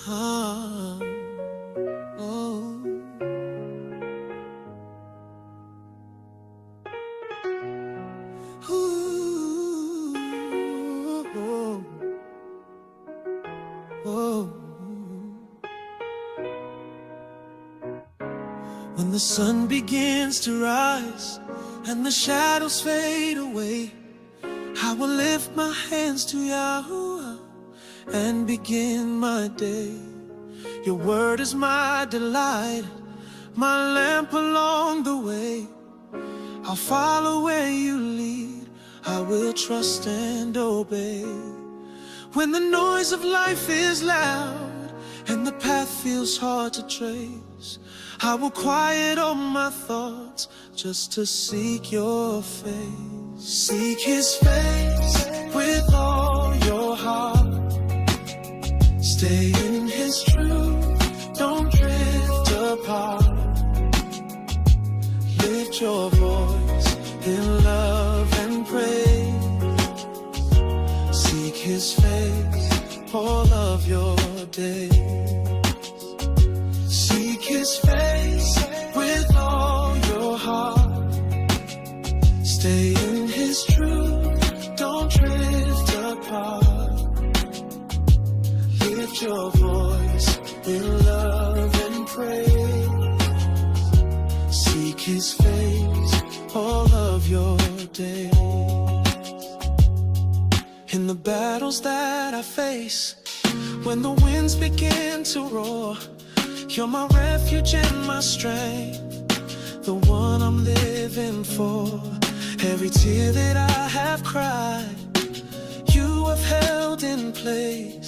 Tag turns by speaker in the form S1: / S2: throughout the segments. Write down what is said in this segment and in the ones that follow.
S1: Ah, oh. Ooh, oh, oh. When the sun begins to rise and the shadows fade away, I will lift my hands to Yahuwah and begin my day. Your word is my delight, my lamp along the way. I'll follow where you lead, I will trust and obey. When the noise of life is loud and the path feels hard to trace, I will quiet all my thoughts just to seek your face. Seek his face with all your heart. Stay in his truth, don't drift apart. Lift your voice in love and praise. Seek his face all of your days. Seek his face with all your heart. Stay in his truth, don't drift apart. Lift your voice in love and praise. Seek his face all of your days. In the battles that I face, when the winds begin to roar, you're my refuge and my strength, the one I'm living for. Every tear that I have cried, you have held in place.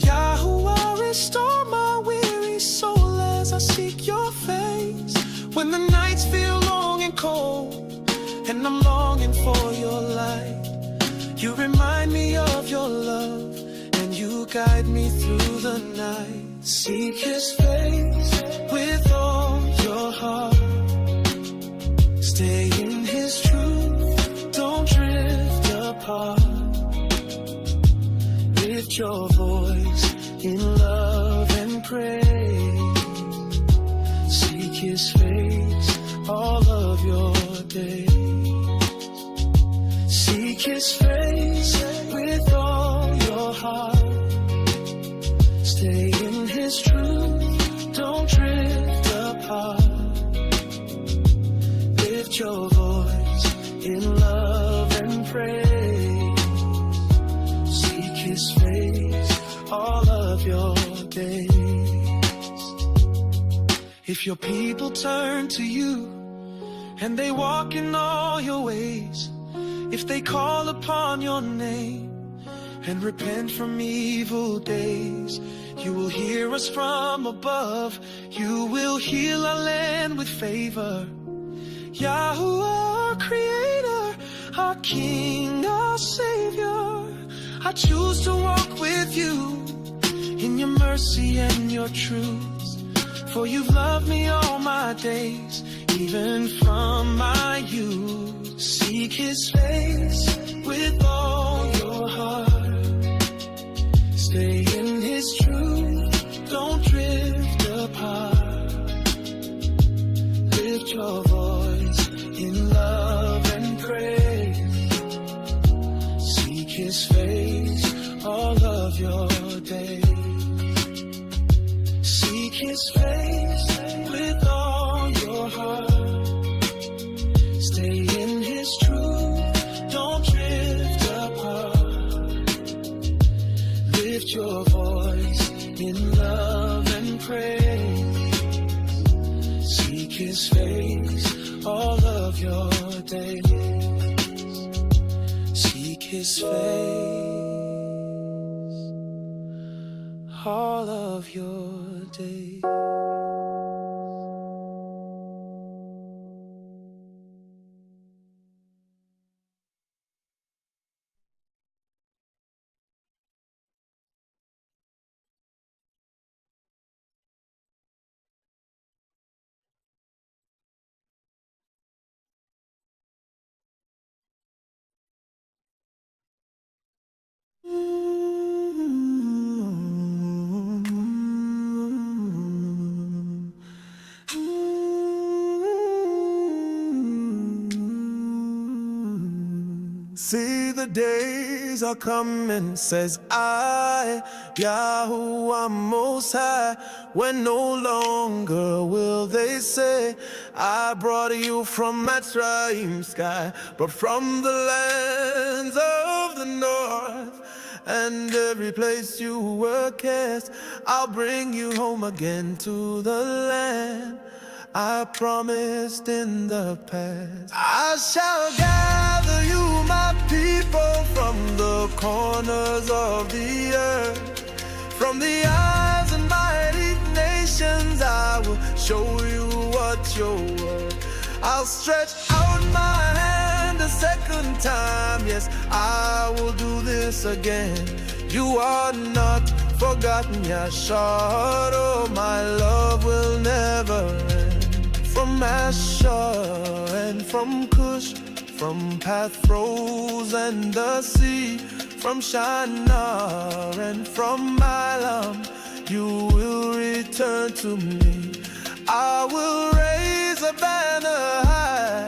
S1: Yahuwah, restore my weary soul as I seek your face. When the nights feel long and cold and I'm longing for your light, you remind me of your love and you guide me through the night. Seek his face with all your heart. Stay in his truth, don't drift apart. Lift your voice in love and praise. Seek his face all of your days. Seek his face with all your heart. Stay in his truth, don't drift apart. Lift your voice in love and praise. Seek his face all of your days. If your people turn to you and they walk in all your ways, if they call upon your name and repent from evil days, you will hear us from above. You will heal our land with favor. Yahuwah, our creator, our king, our savior. I choose to walk with you in your mercy and your truth. For you've loved me all my days, even from my youth. Seek his face with all your heart. Stay in his truth, don't drift apart. Lift your voice in love and praise. Seek his face all of your days. Seek his face with all your heart. Stay in his truth, don't drift apart. Lift your voice in love and praise. Seek his face all of your days. Seek his face all of your days. See, the days are coming, says I, Yahuwah Most High, when no longer will they say, I brought you from Mitzrayim sky, but from the lands of the north. And every place you were cast, I'll bring you home again to the land I promised in the past. I shall gather you, my people, from the corners of the earth, from the isles and mighty nations. I will show you what you're worth. I'll stretch out my hand a second time. Yes, I will do this again. You are not forgotten, Yahusha. Oh, my love will never end. From Asher and from Cush, from Pathros and the sea, from Shinar and from Milam, you will return to me. I will raise a banner high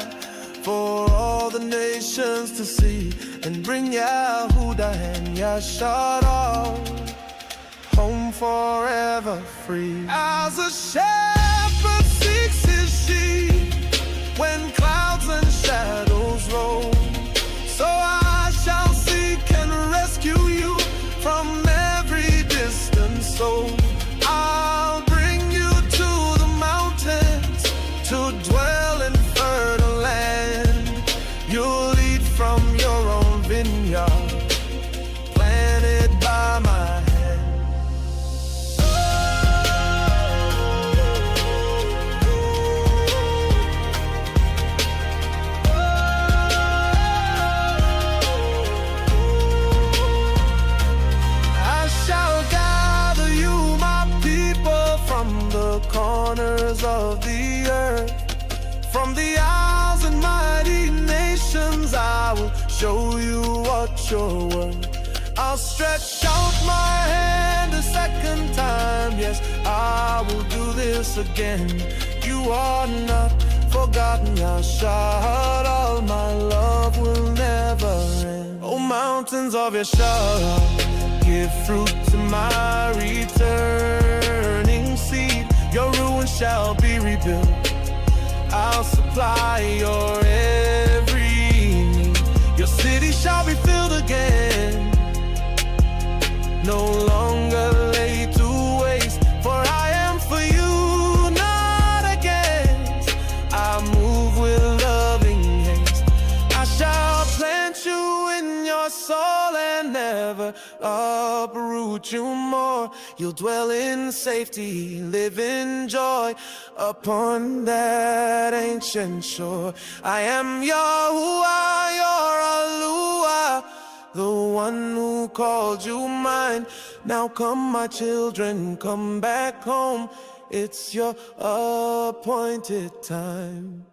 S1: for all the nations to see, and bring Yahudah and Yahusha home forever free. As a shepherd seeks his sheep when clouds and shadows roll, so I shall seek and rescue you from every distant soul. I'll bring you to the mountains to dwell in fertile land. You'll eat from your own vineyard, planted by my hand. Corners of the earth, from the isles and mighty nations, I will show you what you're worth. I'll stretch out my hand a second time. Yes, I will do this again. You are not forgotten, Yahusha. All my love will never end. Oh, mountains of Yahusha, give fruit to my returning seed. Your ruins shall be rebuilt. I'll supply your every need. Your city shall be filled again, no longer laid to waste. For I am for you, not against. I move with loving haste. I shall plant you in your soul and never uproot you more. You'll dwell in safety, live in joy upon that ancient shore. I am Yahuwah, your Aluah, the one who called you mine. Now come, my children, come back home. It's your appointed time.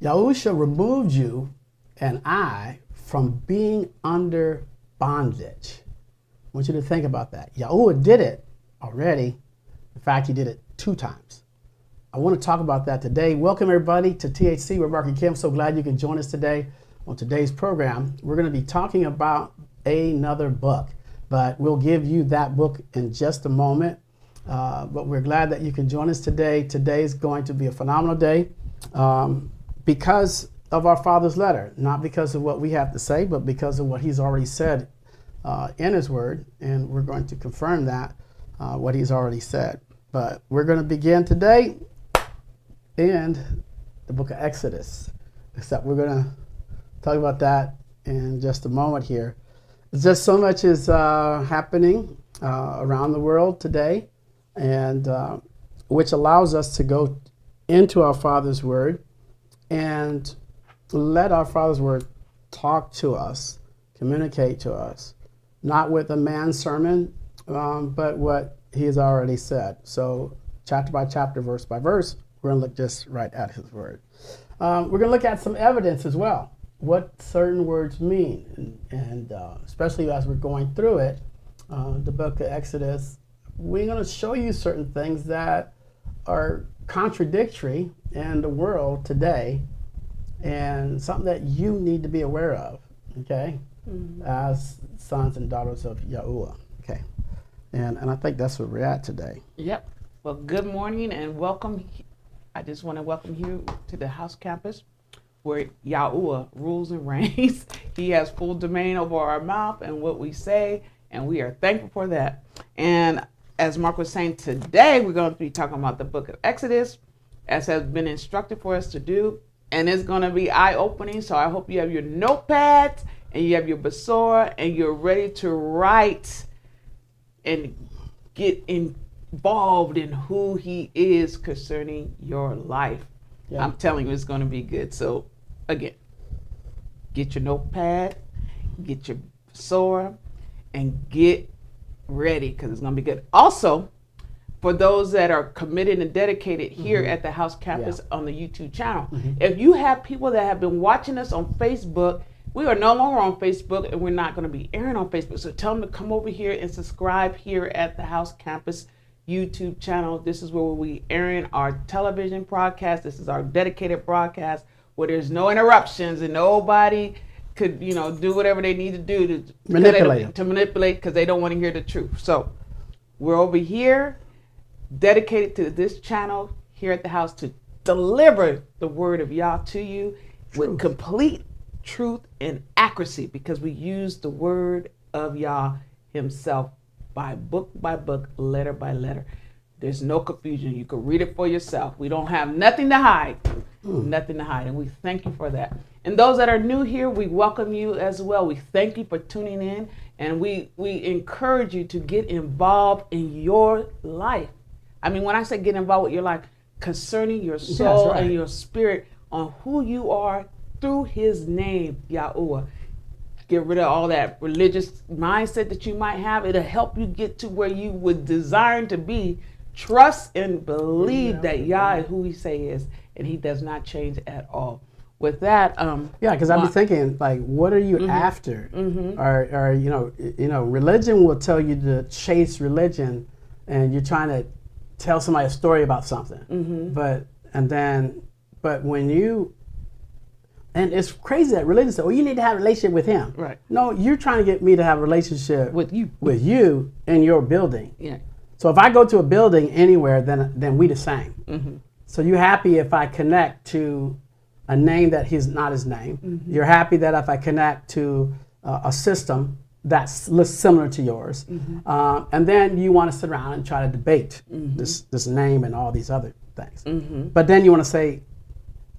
S2: Yahusha removed you and I from being under bondage. I want you to think about that. YAHUAH did it already. In fact, he did it 2 times. I want to talk about that today. Welcome everybody to THC with Mark and Kim. So glad you can join us today on today's program. We're going to be talking about another book, but we'll give you that book in just a moment. But we're glad that you can join us today. Today is going to be a phenomenal day because of our Father's letter, not because of what we have to say, but because of what he's already said in his word. And we're going to confirm that, what he's already said. But we're going to begin today in the book of Exodus, except we're going to talk about that in just a moment here. Just so much is happening around the world today, and which allows us to go into our Father's word and let our Father's word talk to us, communicate to us, not with a man's sermon, but what he has already said. So chapter by chapter, verse by verse, we're going to look just right at his word. We're going to look at some evidence as well, what certain words mean, and especially as we're going through it, the book of Exodus, we're going to show you certain things that are contradictory in the world today, and something that you need to be aware of, okay, as sons and daughters of YAHUAH, okay, and I think that's where we're at today.
S3: Yep. Well, good morning and welcome. I just want to welcome you to the house campus where YAHUAH rules and reigns. He has full domain over our mouth and what we say, and we are thankful for that. And as Mark was saying, today we're going to be talking about the book of Exodus, as has been instructed for us to do. And it's going to be eye-opening, so I hope you have your notepads and you have your basora and you're ready to write and get involved in who he is concerning your life. Yeah. I'm telling you, it's going to be good. So, again, get your notepad, get your basora, and get ready because it's going to be good. Also, for those that are committed and dedicated here at the house campus on the YouTube channel. If you have people that have been watching us on Facebook, we are no longer on Facebook and we're not going to be airing on Facebook. So tell them to come over here and subscribe here at the house campus YouTube channel. This is where we'll be airing our television broadcast. This is our dedicated broadcast where there's no interruptions and nobody could, do whatever they need to do to manipulate because they don't want to hear the truth. So we're over here, dedicated to this channel here at the house to deliver the word of Yah to you with complete truth and accuracy, because we use the word of Yah himself by book, letter by letter. There's no confusion. You can read it for yourself. We don't have nothing to hide, nothing to hide, and we thank you for that. And those that are new here, we welcome you as well. We thank you for tuning in, and we encourage you to get involved in your life. I mean, when I say get involved with your life, concerning your soul and your spirit on who you are through his name, YAHUAH. Get rid of all that religious mindset that you might have. It'll help you get to where you would desire to be. Trust and believe that Yah is who he say is, and he does not change at all. With that,
S2: because I've been thinking, like, what are you after? Or religion will tell you to chase religion, and you're trying to tell somebody a story about something. But when you, and it's crazy that religion says, you need to have a relationship with him.
S3: Right.
S2: No, you're trying to get me to have a relationship with you in your building.
S3: Yeah.
S2: So if I go to a building anywhere, then we the same. So you're happy if I connect to a name that he's not his name. You're happy that if I connect to a system that's similar to yours, and then you want to sit around and try to debate this name and all these other things. But then you want to say,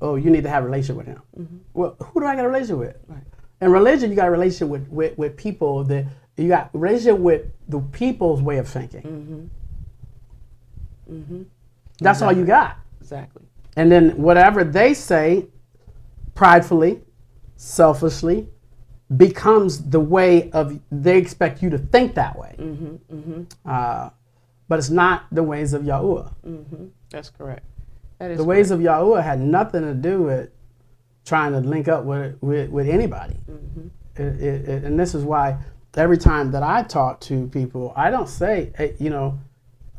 S2: oh, you need to have a relationship with him. Well, who do I got a relationship with? Right. In religion, you got a relationship with people that you got a relationship with the people's way of thinking. That's all you got.
S3: Exactly.
S2: And then whatever they say, pridefully, selfishly, becomes the way of, they expect you to think that way. But it's not the ways of YAHUAH.
S3: That's correct. That is
S2: the ways of YAHUAH had nothing to do with trying to link up with anybody.
S3: Mm-hmm.
S2: And this is why every time that I talk to people, I don't say, hey,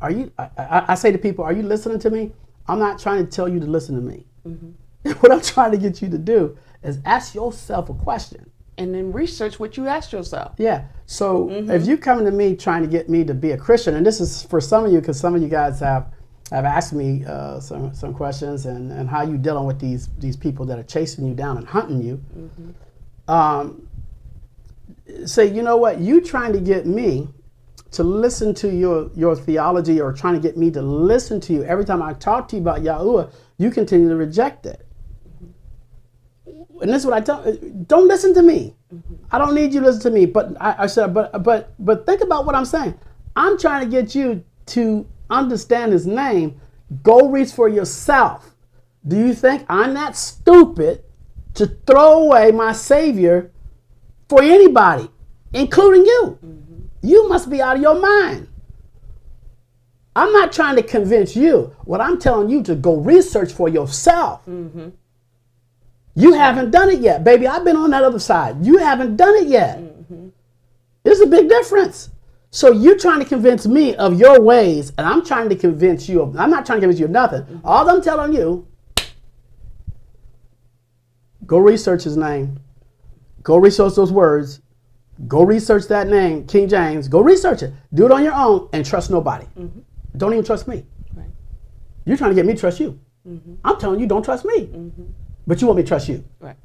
S2: are you? I say to people, are you listening to me? I'm not trying to tell you to listen to me.
S3: Mm-hmm.
S2: What I'm trying to get you to do is ask yourself a question.
S3: And then research what you asked yourself.
S2: Yeah. So if you come to me trying to get me to be a Christian, and this is for some of you, because some of you guys have asked me some questions and how you dealing with these people that are chasing you down and hunting you. Say, you know what? You trying to get me to listen to your theology, or trying to get me to listen to you every time I talk to you about Yahuwah, you continue to reject it. And this is what I tell, don't listen to me. I don't need you to listen to me. But I said, but think about what I'm saying. I'm trying to get you to understand his name. Go reach for yourself. Do you think I'm that stupid to throw away my Savior for anybody, including you? You must be out of your mind. I'm not trying to convince you. What I'm telling you to go research for yourself. You haven't done it yet, baby. I've been on that other side. You haven't done it yet. There's a big difference. So you're trying to convince me of your ways, and I'm trying to convince you of, I'm not trying to convince you of nothing. All I'm telling you, go research his name. Go research those words. Go research that name, King James. Go research it. Do it on your own and trust nobody. Don't even trust me.
S3: Right.
S2: You're trying to get me to trust you. I'm telling you, don't trust me. But you want me to trust you.
S3: Right.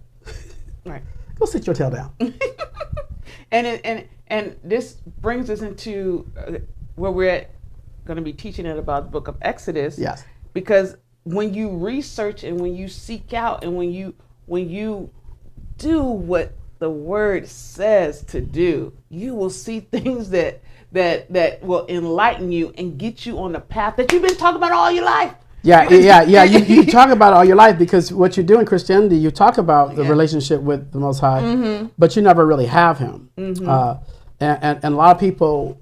S3: Right.
S2: Go sit your tail down.
S3: And this brings us into where we're going to be teaching it about the book of Exodus.
S2: Yes.
S3: Because when you research and when you seek out and when you do what the word says to do, you will see things that will enlighten you and get you on the path that you've been talking about all your life.
S2: Yeah. You talk about it all your life, because what you do in Christianity, you talk about the relationship with the Most High, but you never really have him. And a lot of people,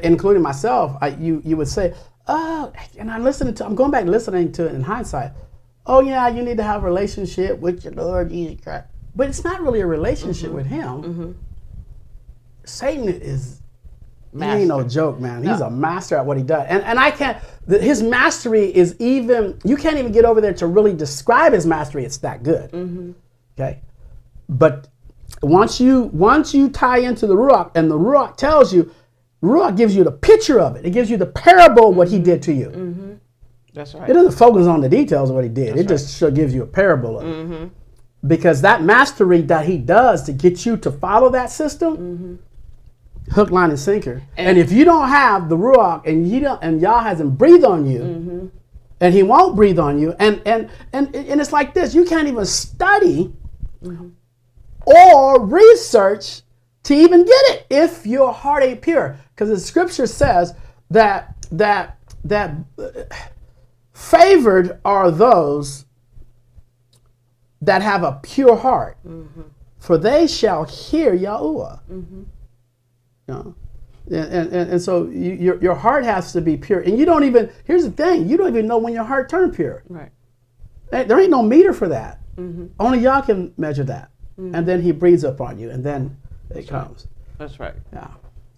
S2: including myself, you would say, oh, and I'm going back listening to it in hindsight. Oh yeah, you need to have a relationship with your Lord Jesus Christ. But it's not really a relationship with him. Satan is, he ain't no joke, man. He's a master at what he does. And I can't, his mastery is even, you can't even get over there to really describe his mastery. It's that good. Okay. But once you tie into the Ruach, and the Ruach tells you, Ruach gives you the picture of it. It gives you the parable of what he did to you.
S3: That's right.
S2: It doesn't focus on the details of what he did.
S3: That's
S2: just gives you a parable of it. Because that mastery that he does to get you to follow that system, hook, line, and sinker. And if you don't have the Ruach, and Yah hasn't breathed on you, and he won't breathe on you, and it's like this: you can't even study or research to even get it if your heart ain't pure. Because the scripture says that favored are those that have a pure heart, for they shall hear Yahuwah. You know? And so your heart has to be pure. And you don't even, here's the thing, you don't even know when your heart turned pure.
S3: Right.
S2: There ain't no meter for that. Only Yah can measure that. And then he breathes upon you, and then it comes.
S3: That's right.
S2: Yeah.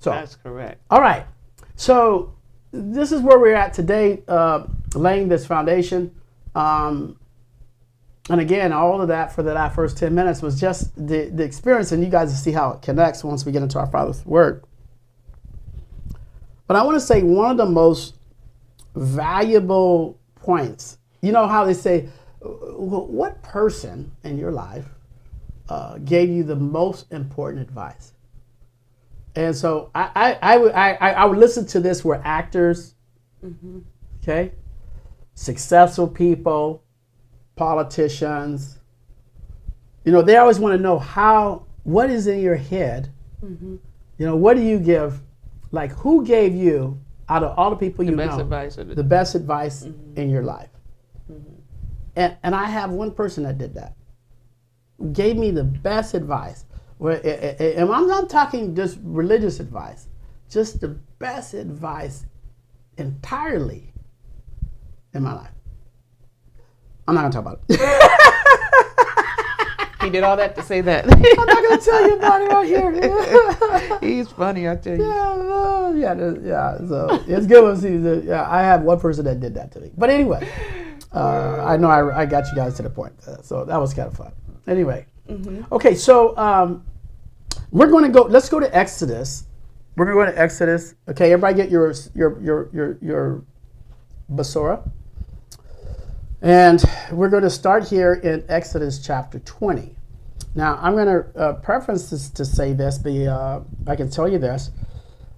S2: So
S3: That's correct.
S2: all right. So this is where we're at today, laying this foundation. And again, all of that for that first 10 minutes was just the experience, and you guys will see how it connects once we get into our Father's Word. But I want to say one of the most valuable points, you know how they say, what person in your life gave you the most important advice? And so I would listen to this where actors, okay, successful people, politicians, you know, they always want to know what is in your head. You know, what do you give? Like, who gave you, out of all the people you know, the best advice in your life? And I have one person that did that. Gave me the best advice. And I'm not talking just religious advice, just the best advice entirely in my life. I'm not going to talk about it.
S3: He did all that to say that.
S2: I'm not going to tell you about it right here.
S3: He's funny, I tell you.
S2: Yeah. So it's good when see. I have one person that did that to me. But anyway, I know I got you guys to the point. So that was kind of fun. Anyway, okay. So we're going to go. Let's go to Exodus. We're going to go to Exodus. Okay, everybody get your basora. And we're going to start here in Exodus chapter 20. Now, I'm going to preference this to say this, but I can tell you this.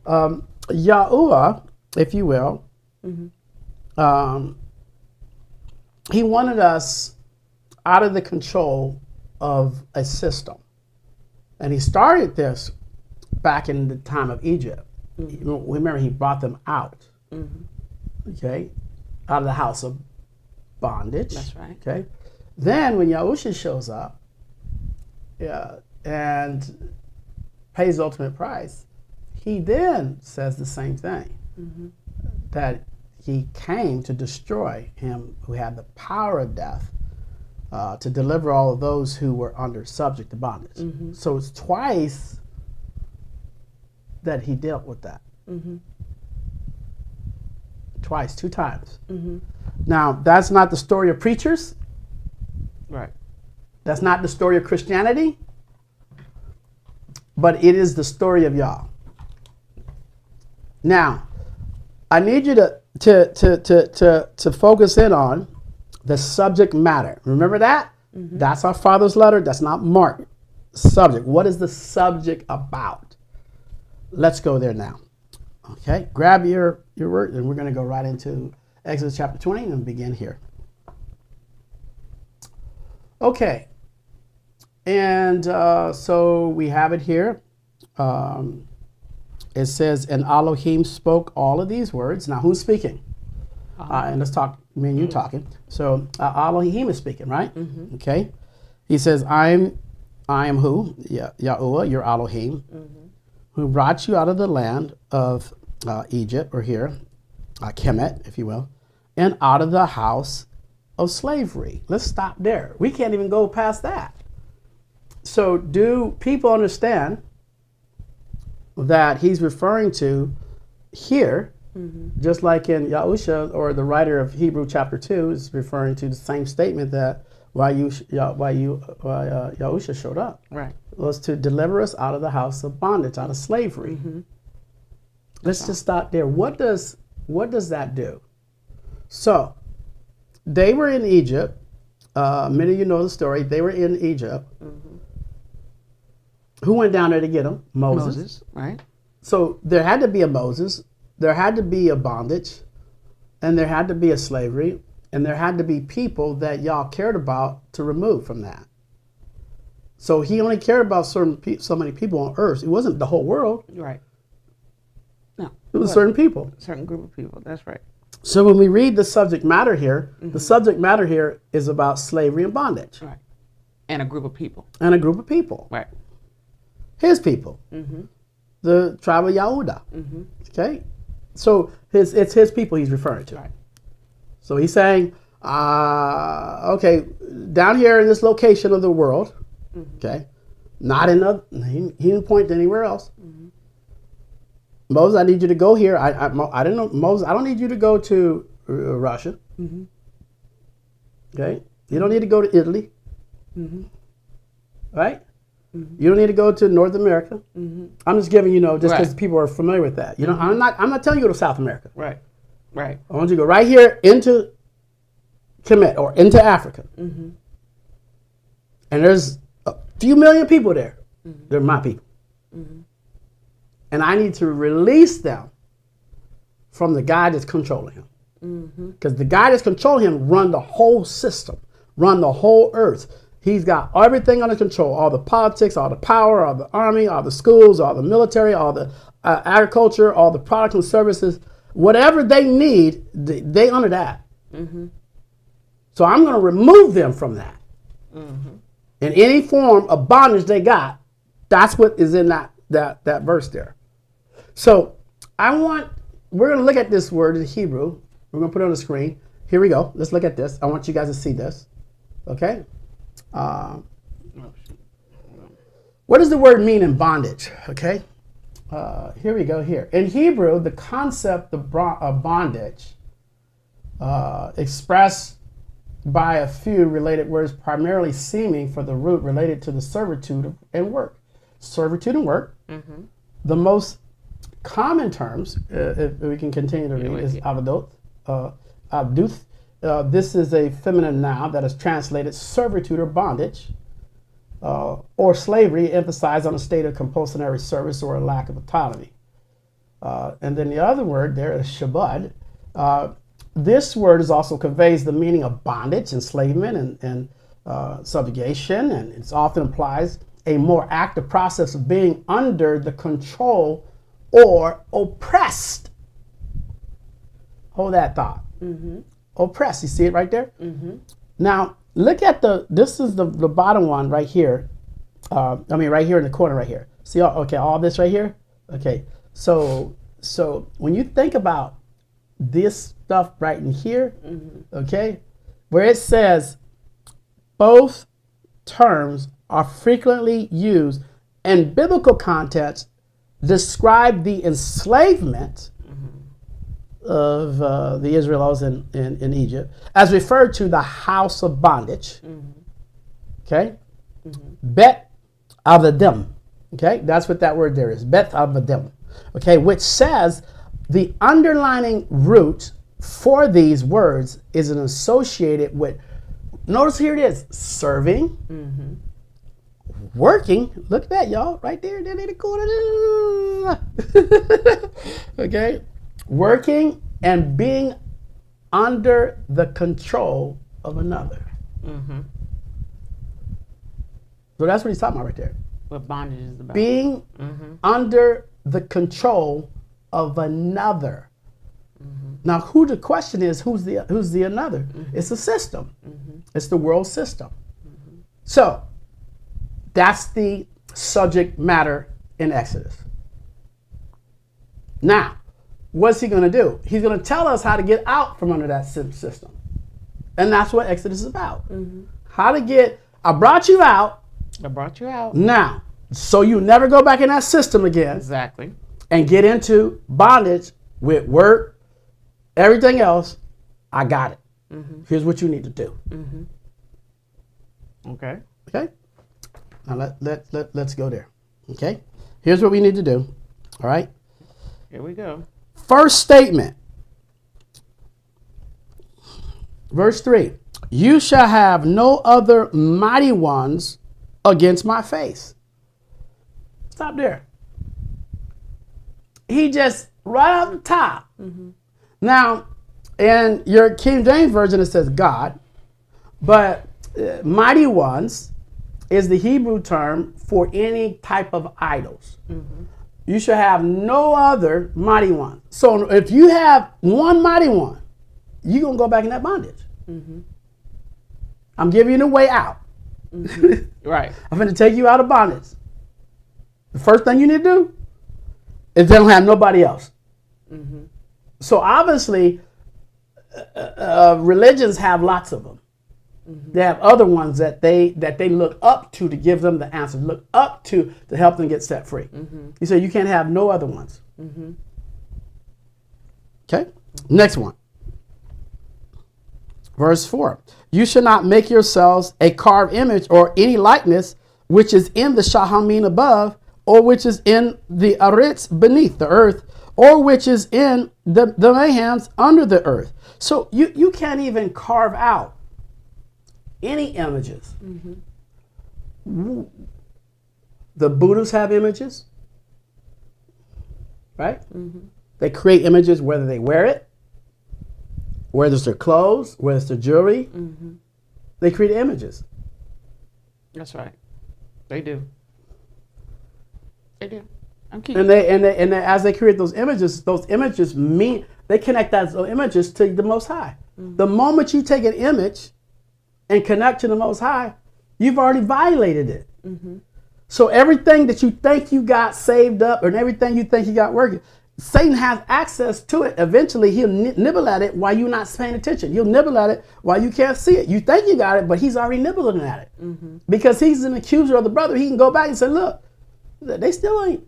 S2: YAHUAH, if you will, he wanted us out of the control of a system. And he started this back in the time of Egypt. Remember, he brought them out, okay, out of the house of bondage.
S3: That's right.
S2: Okay. Then when Yahusha shows up, and pays the ultimate price, he then says the same thing, that he came to destroy him who had the power of death, to deliver all of those who were under subject to bondage. So it's twice that he dealt with that. Twice, 2 times. Now, that's not the story of preachers.
S3: Right.
S2: That's not the story of Christianity. But it is the story of Yah. Now, I need you to focus in on the subject matter. Remember that? That's our Father's letter. That's not Mark. Subject. What is the subject about? Let's go there now. Okay, grab your word, and we're going to go right into Exodus chapter 20 and begin here. Okay, and so we have it here. It says, and Elohim spoke all of these words. Now, who's speaking? And let's talk, me and you talking. So Elohim is speaking, right? Okay. He says, I am who? YAHUAH, your Elohim, who brought you out of the land of Egypt, or here, Kemet, if you will, and out of the house of slavery. Let's stop there. We can't even go past that. So do people understand that he's referring to here, just like in Yahusha, or the writer of Hebrew chapter 2 is referring to the same statement that Yahusha showed up.
S3: Right.
S2: Was to deliver us out of the house of bondage, out of slavery. Let's just stop there. What does that do? So, they were in Egypt. Many of you know the story. They were in Egypt. Who went down there to get them? Moses.
S3: Right.
S2: So there had to be a Moses. There had to be a bondage, and there had to be a slavery, and there had to be people that y'all cared about to remove from that. So he only cared about so many people on earth. It wasn't the whole world.
S3: Right. No.
S2: It was certain people.
S3: Certain group of people. That's right.
S2: So when we read the subject matter here, the subject matter here is about slavery and bondage.
S3: Right. And a group of people.
S2: And a group of people.
S3: Right.
S2: His people. The tribe of Yehuda. Okay? So it's his people he's referring to.
S3: Right.
S2: So he's saying, okay, down here in this location of the world, okay, not in the, he didn't point to anywhere else. Moses, I need you to go here. I didn't know, Moses, I don't need you to go to Russia. Okay? You don't need to go to Italy. Right? You don't need to go to North America. I'm just giving, just because people are familiar with that. I'm not telling you to go to South America.
S3: Right. Right.
S2: I want you to go right here into Kemet, or into Africa. And there's a few million people there. They're my people. And I need to release them from the guy that's controlling him. Because the guy that's controlling him run the whole system, run the whole earth. He's got everything under control, all the politics, all the power, all the army, all the schools, all the military, all the agriculture, all the products and services. Whatever they need, they under that. So I'm going to remove them from that. In any form of bondage they got, that's what is in that verse there. So we're going to look at this word in Hebrew. We're going to put it on the screen. Here we go. Let's look at this. I want you guys to see this. Okay? What does the word mean in bondage? Okay, here we go here. In Hebrew, the concept of bondage expressed by a few related words, primarily seeming for the root related to the servitude and work. Servitude and work. Mm-hmm. The most common terms, if we can continue to read, is avduth. This is a feminine noun that is translated servitude or bondage, or slavery, emphasized on a state of compulsory service or a lack of autonomy. And then the other word there is shabad. This word is also conveys the meaning of bondage, enslavement, and subjugation, and it often implies a more active process of being under the control or oppressed. Hold that thought. Mm-hmm. Oppressed. You see it right there? Mm-hmm. Now, look at this is the bottom one right here. Right here in the corner right here. See, all this right here? Okay, so when you think about this stuff right in here, mm-hmm. okay, where it says both terms are frequently used in biblical context, describe the enslavement of the Israelites in Egypt, as referred to the house of bondage. Mm-hmm. Okay, mm-hmm. Bet Avadim. Okay, that's what that word there is. Bet Avadim. Okay, which says the underlining root for these words is associated with. Notice here it is: serving, mm-hmm. working. Look at that, y'all, right there. Okay. Working and being under the control of another. Mm-hmm. So that's what he's talking about right there.
S3: What bondage is about.
S2: Being mm-hmm. under the control of another. Mm-hmm. Now, the question is, who's the another? Mm-hmm. It's a system. Mm-hmm. It's the world system. Mm-hmm. So that's the subject matter in Exodus. Now, what's he going to do? He's going to tell us how to get out from under that system. And that's what Exodus is about. Mm-hmm. How to get, I brought you out. Now, so you never go back in that system again.
S3: Exactly.
S2: And get into bondage with work, everything else. I got it. Mm-hmm. Here's what you need to do.
S3: Mm-hmm. Okay.
S2: Okay. Now let's go there. Okay. Here's what we need to do. All right.
S3: Here we go.
S2: First statement, verse 3, you shall have no other mighty ones against my face. Stop there. He just, right off the top. Mm-hmm. Now, in your King James Version, it says God, but mighty ones is the Hebrew term for any type of idols. Mm-hmm. You shall have no other mighty one. So if you have one mighty one, you're going to go back in that bondage. Mm-hmm. I'm giving you the way out.
S3: Mm-hmm. Right.
S2: I'm going to take you out of bondage. The first thing you need to do is they don't have nobody else. Mm-hmm. So obviously, religions have lots of them. Mm-hmm. They have other ones that they look up to give them the answer, look up to help them get set free. Mm-hmm. You say you can't have no other ones. Mm-hmm. Okay, next one. Verse 4. You shall not make yourselves a carved image or any likeness which is in the Shahamin above, or which is in the Aritz beneath the earth, or which is in the Mahams under the earth. So you can't even carve out any images. Mm-hmm. The Buddhists have images, right? Mm-hmm. They create images whether they wear it, whether it's their clothes, whether it's their jewelry. Mm-hmm. They create images.
S3: That's right. They do. They do. I'm
S2: kidding. And they as they create those images mean they connect those images to the Most High. Mm-hmm. The moment you take an image and connect to the Most High, you've already violated it. Mm-hmm. So everything that you think you got saved up and everything you think you got working, Satan has access to it. Eventually, he'll nibble at it while you're not paying attention. He'll nibble at it while you can't see it. You think you got it, but he's already nibbling at it. Mm-hmm. Because he's an accuser of the brother. He can go back and say, look, they still ain't.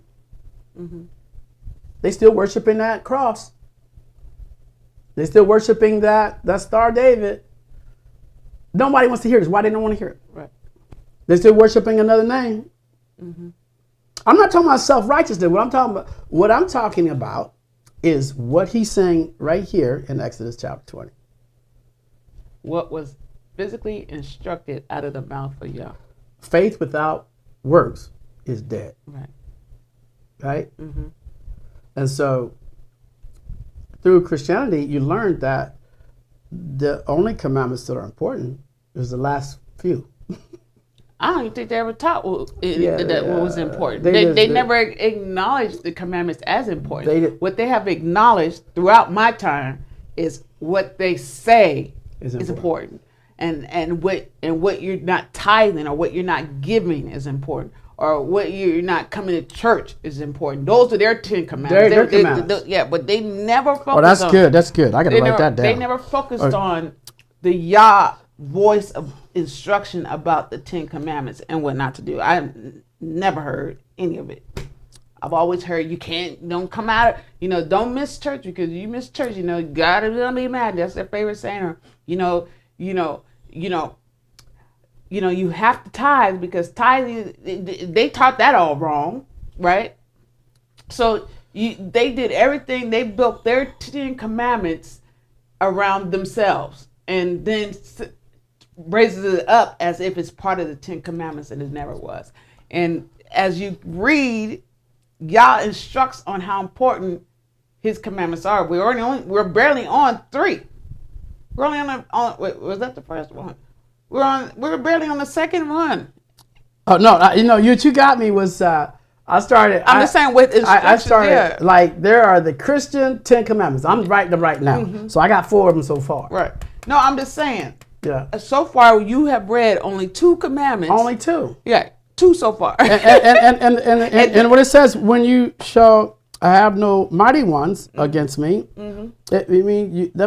S2: Mm-hmm. They still worshiping that cross. They still worshiping that Star David. Nobody wants to hear this. Why they don't want to hear it?
S3: Right.
S2: They're still worshiping another name. Mm-hmm. I'm not talking about self-righteousness. What I'm talking about is what he's saying right here in Exodus chapter 20.
S3: What was physically instructed out of the mouth of Yah.
S2: Faith without works is dead.
S3: Right.
S2: Right?
S3: Mm-hmm.
S2: And so through Christianity, you learned that the only commandments that are important is the last few.
S3: I don't even think they ever taught what was important.
S2: They
S3: They never acknowledged the commandments as important. What they have acknowledged throughout my time is what they say is important. And what you're not tithing or what you're not giving is important. Or what you're not coming to church is important. Those are their 10 commandments.
S2: Their commandments.
S3: Yeah, but they never focused on...
S2: Oh, that's good. That's good. I got to write that down.
S3: They never focused on the Yah voice of instruction about the 10 commandments and what not to do. I never heard any of it. I've always heard don't come out, don't miss church because you miss church, God is gonna be mad. That's their favorite saying. Or, you have to tithe because tithing, they taught that all wrong, right? So they did everything. They built their 10 commandments around themselves and then raises it up as if it's part of the 10 commandments, and it never was. And as you read, Yah instructs on how important his commandments are. We're barely on 3. We're only on wait, was that the first one? We're barely on the second one.
S2: Oh no, what you got me was I'm just saying with instructions. I started like there are the Christian 10 commandments. I'm writing them right now, so I got 4 of them so far.
S3: Right. No, I'm just saying.
S2: Yeah.
S3: So far, you have read only 2 commandments.
S2: Only 2.
S3: Yeah, 2 so far.
S2: and what it says, when you shall have no mighty ones against me, that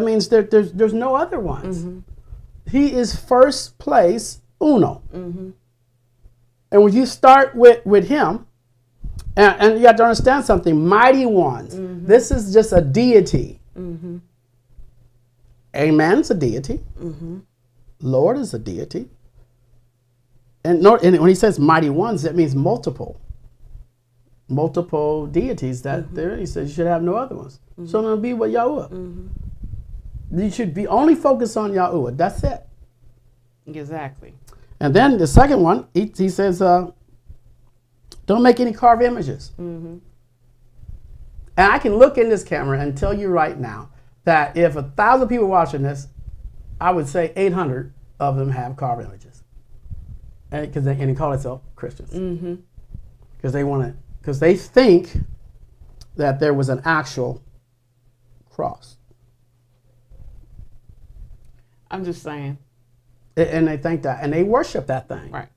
S2: means there's no other ones. Mm-hmm. He is first place, uno. Mm-hmm. And when you start with him, and you have to understand something, mighty ones. Mm-hmm. This is just a deity. Mm-hmm. Amen's a deity. Mm-hmm. Lord is a deity. And when he says mighty ones, that means multiple deities that there. He says you should have no other ones. Mm-hmm. So it'll be with YAHUAH. Mm-hmm. You should be only focused on YAHUAH. That's it.
S3: Exactly.
S2: And then the second one, he says, don't make any carved images. Mm-hmm. And I can look in this camera and tell you right now that if 1,000 people watching this, I would say 800 of them have carved images, and they call themselves Christians, because they think that there was an actual cross.
S3: I'm just saying,
S2: and they think that, and they worship that thing,
S3: right?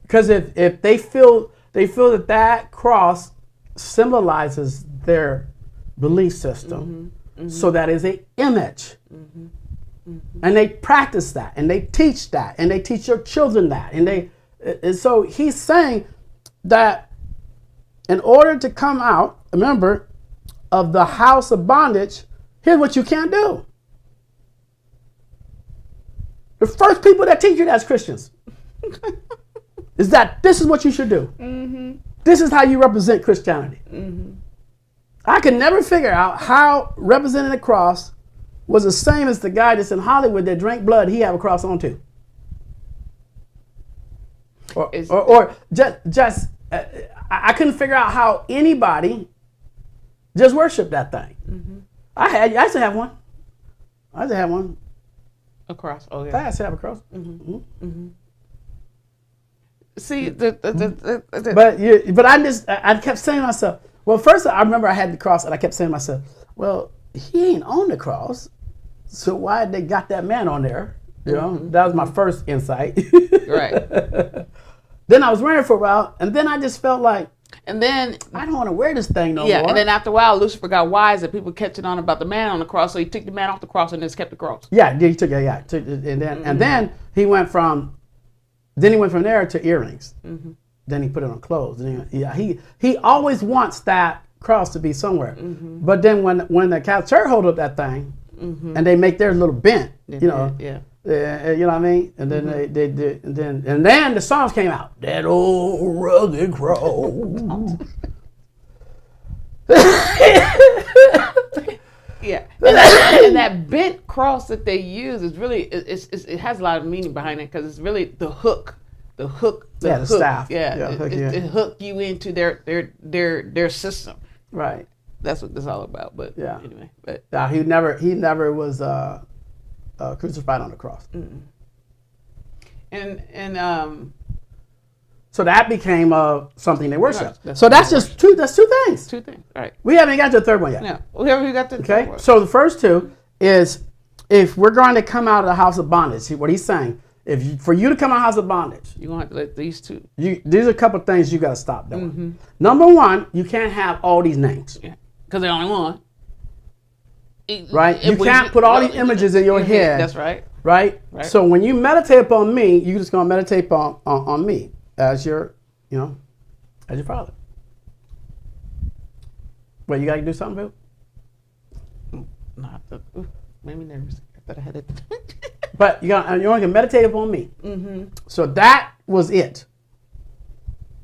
S2: Because if they feel that cross symbolizes their belief system, so that is an image. Mm-hmm. Mm-hmm. And they practice that, and they teach that, and they teach your children that, and so he's saying that in order to come out, remember, of the house of bondage, here's what you can't do. The first people that teach you that as Christians is that this is what you should do. Mm-hmm. This is how you represent Christianity. Mm-hmm. I could never figure out how representing the cross was the same as the guy that's in Hollywood that drank blood he have a cross on too. Or just I couldn't figure out how anybody just worshiped that thing. Mm-hmm. I used to have one.
S3: A cross. Oh yeah.
S2: I used to have a cross.
S3: Mm-hmm. Mm-hmm. See,
S2: but I kept saying to myself, well, first I remember I had the cross and I kept saying to myself, well, he ain't on the cross, so why they got that man on there? That was my first insight.
S3: Right.
S2: Then I was wearing it for a while, and then I just felt like
S3: And then
S2: I don't want to wear this thing no
S3: yeah,
S2: more.
S3: and then after a while, Lucifer got wise and people catching on about the man on the cross, so he took the man off the cross and just kept the cross.
S2: Yeah, he took and then he went from there to earrings.
S3: Mm-hmm.
S2: Then he put it on clothes. He always wants that cross to be somewhere.
S3: Mm-hmm.
S2: But then when the Catholic Church hold up that thing,
S3: Mm-hmm.
S2: and they make theirs a little bent,
S3: Yeah.
S2: you know what I mean? And then they did, and then the songs came out. That old rugged cross.
S3: Yeah, and that bent cross that they use is really it has a lot of meaning behind it, because it's really the hook, the
S2: staff.
S3: To hook you into their system.
S2: Right.
S3: That's what this is all about. But
S2: yeah,
S3: anyway, but
S2: he never was crucified on the cross.
S3: Mm-mm. And
S2: so that became something they worship.
S3: That's
S2: so that's just two. That's two things.
S3: Two things. All right.
S2: We haven't got to the third one yet.
S3: No, we haven't got to.
S2: Okay. So the first two is, if we're going to come out of the house of bondage. See what he's saying. For you to come out of the house of bondage,
S3: you're gonna have to let these two.
S2: These are a couple of things you got to stop doing.
S3: Mm-hmm.
S2: Number one, you can't have all these names.
S3: Yeah. Because they're only one.
S2: Right? You can't put all these images in your head.
S3: That's right.
S2: Right? So when you meditate upon me, you're just going to meditate on me as your father. Well, you got to do something, Bill?
S3: Made me nervous. I thought I had it.
S2: But you're only going to meditate upon me.
S3: Mm-hmm.
S2: So that was it.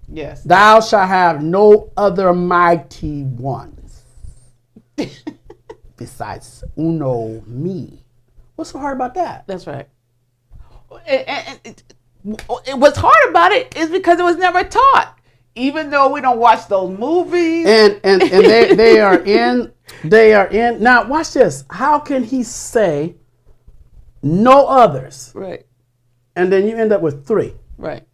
S3: Yes.
S2: Thou shalt have no other mighty ones besides me. What's so hard about that?
S3: That's right. What's hard about it is because it was never taught. Even though we don't watch those movies.
S2: And they are in. Now watch this. How can he say no others?
S3: Right.
S2: And then you end up with three.
S3: Right.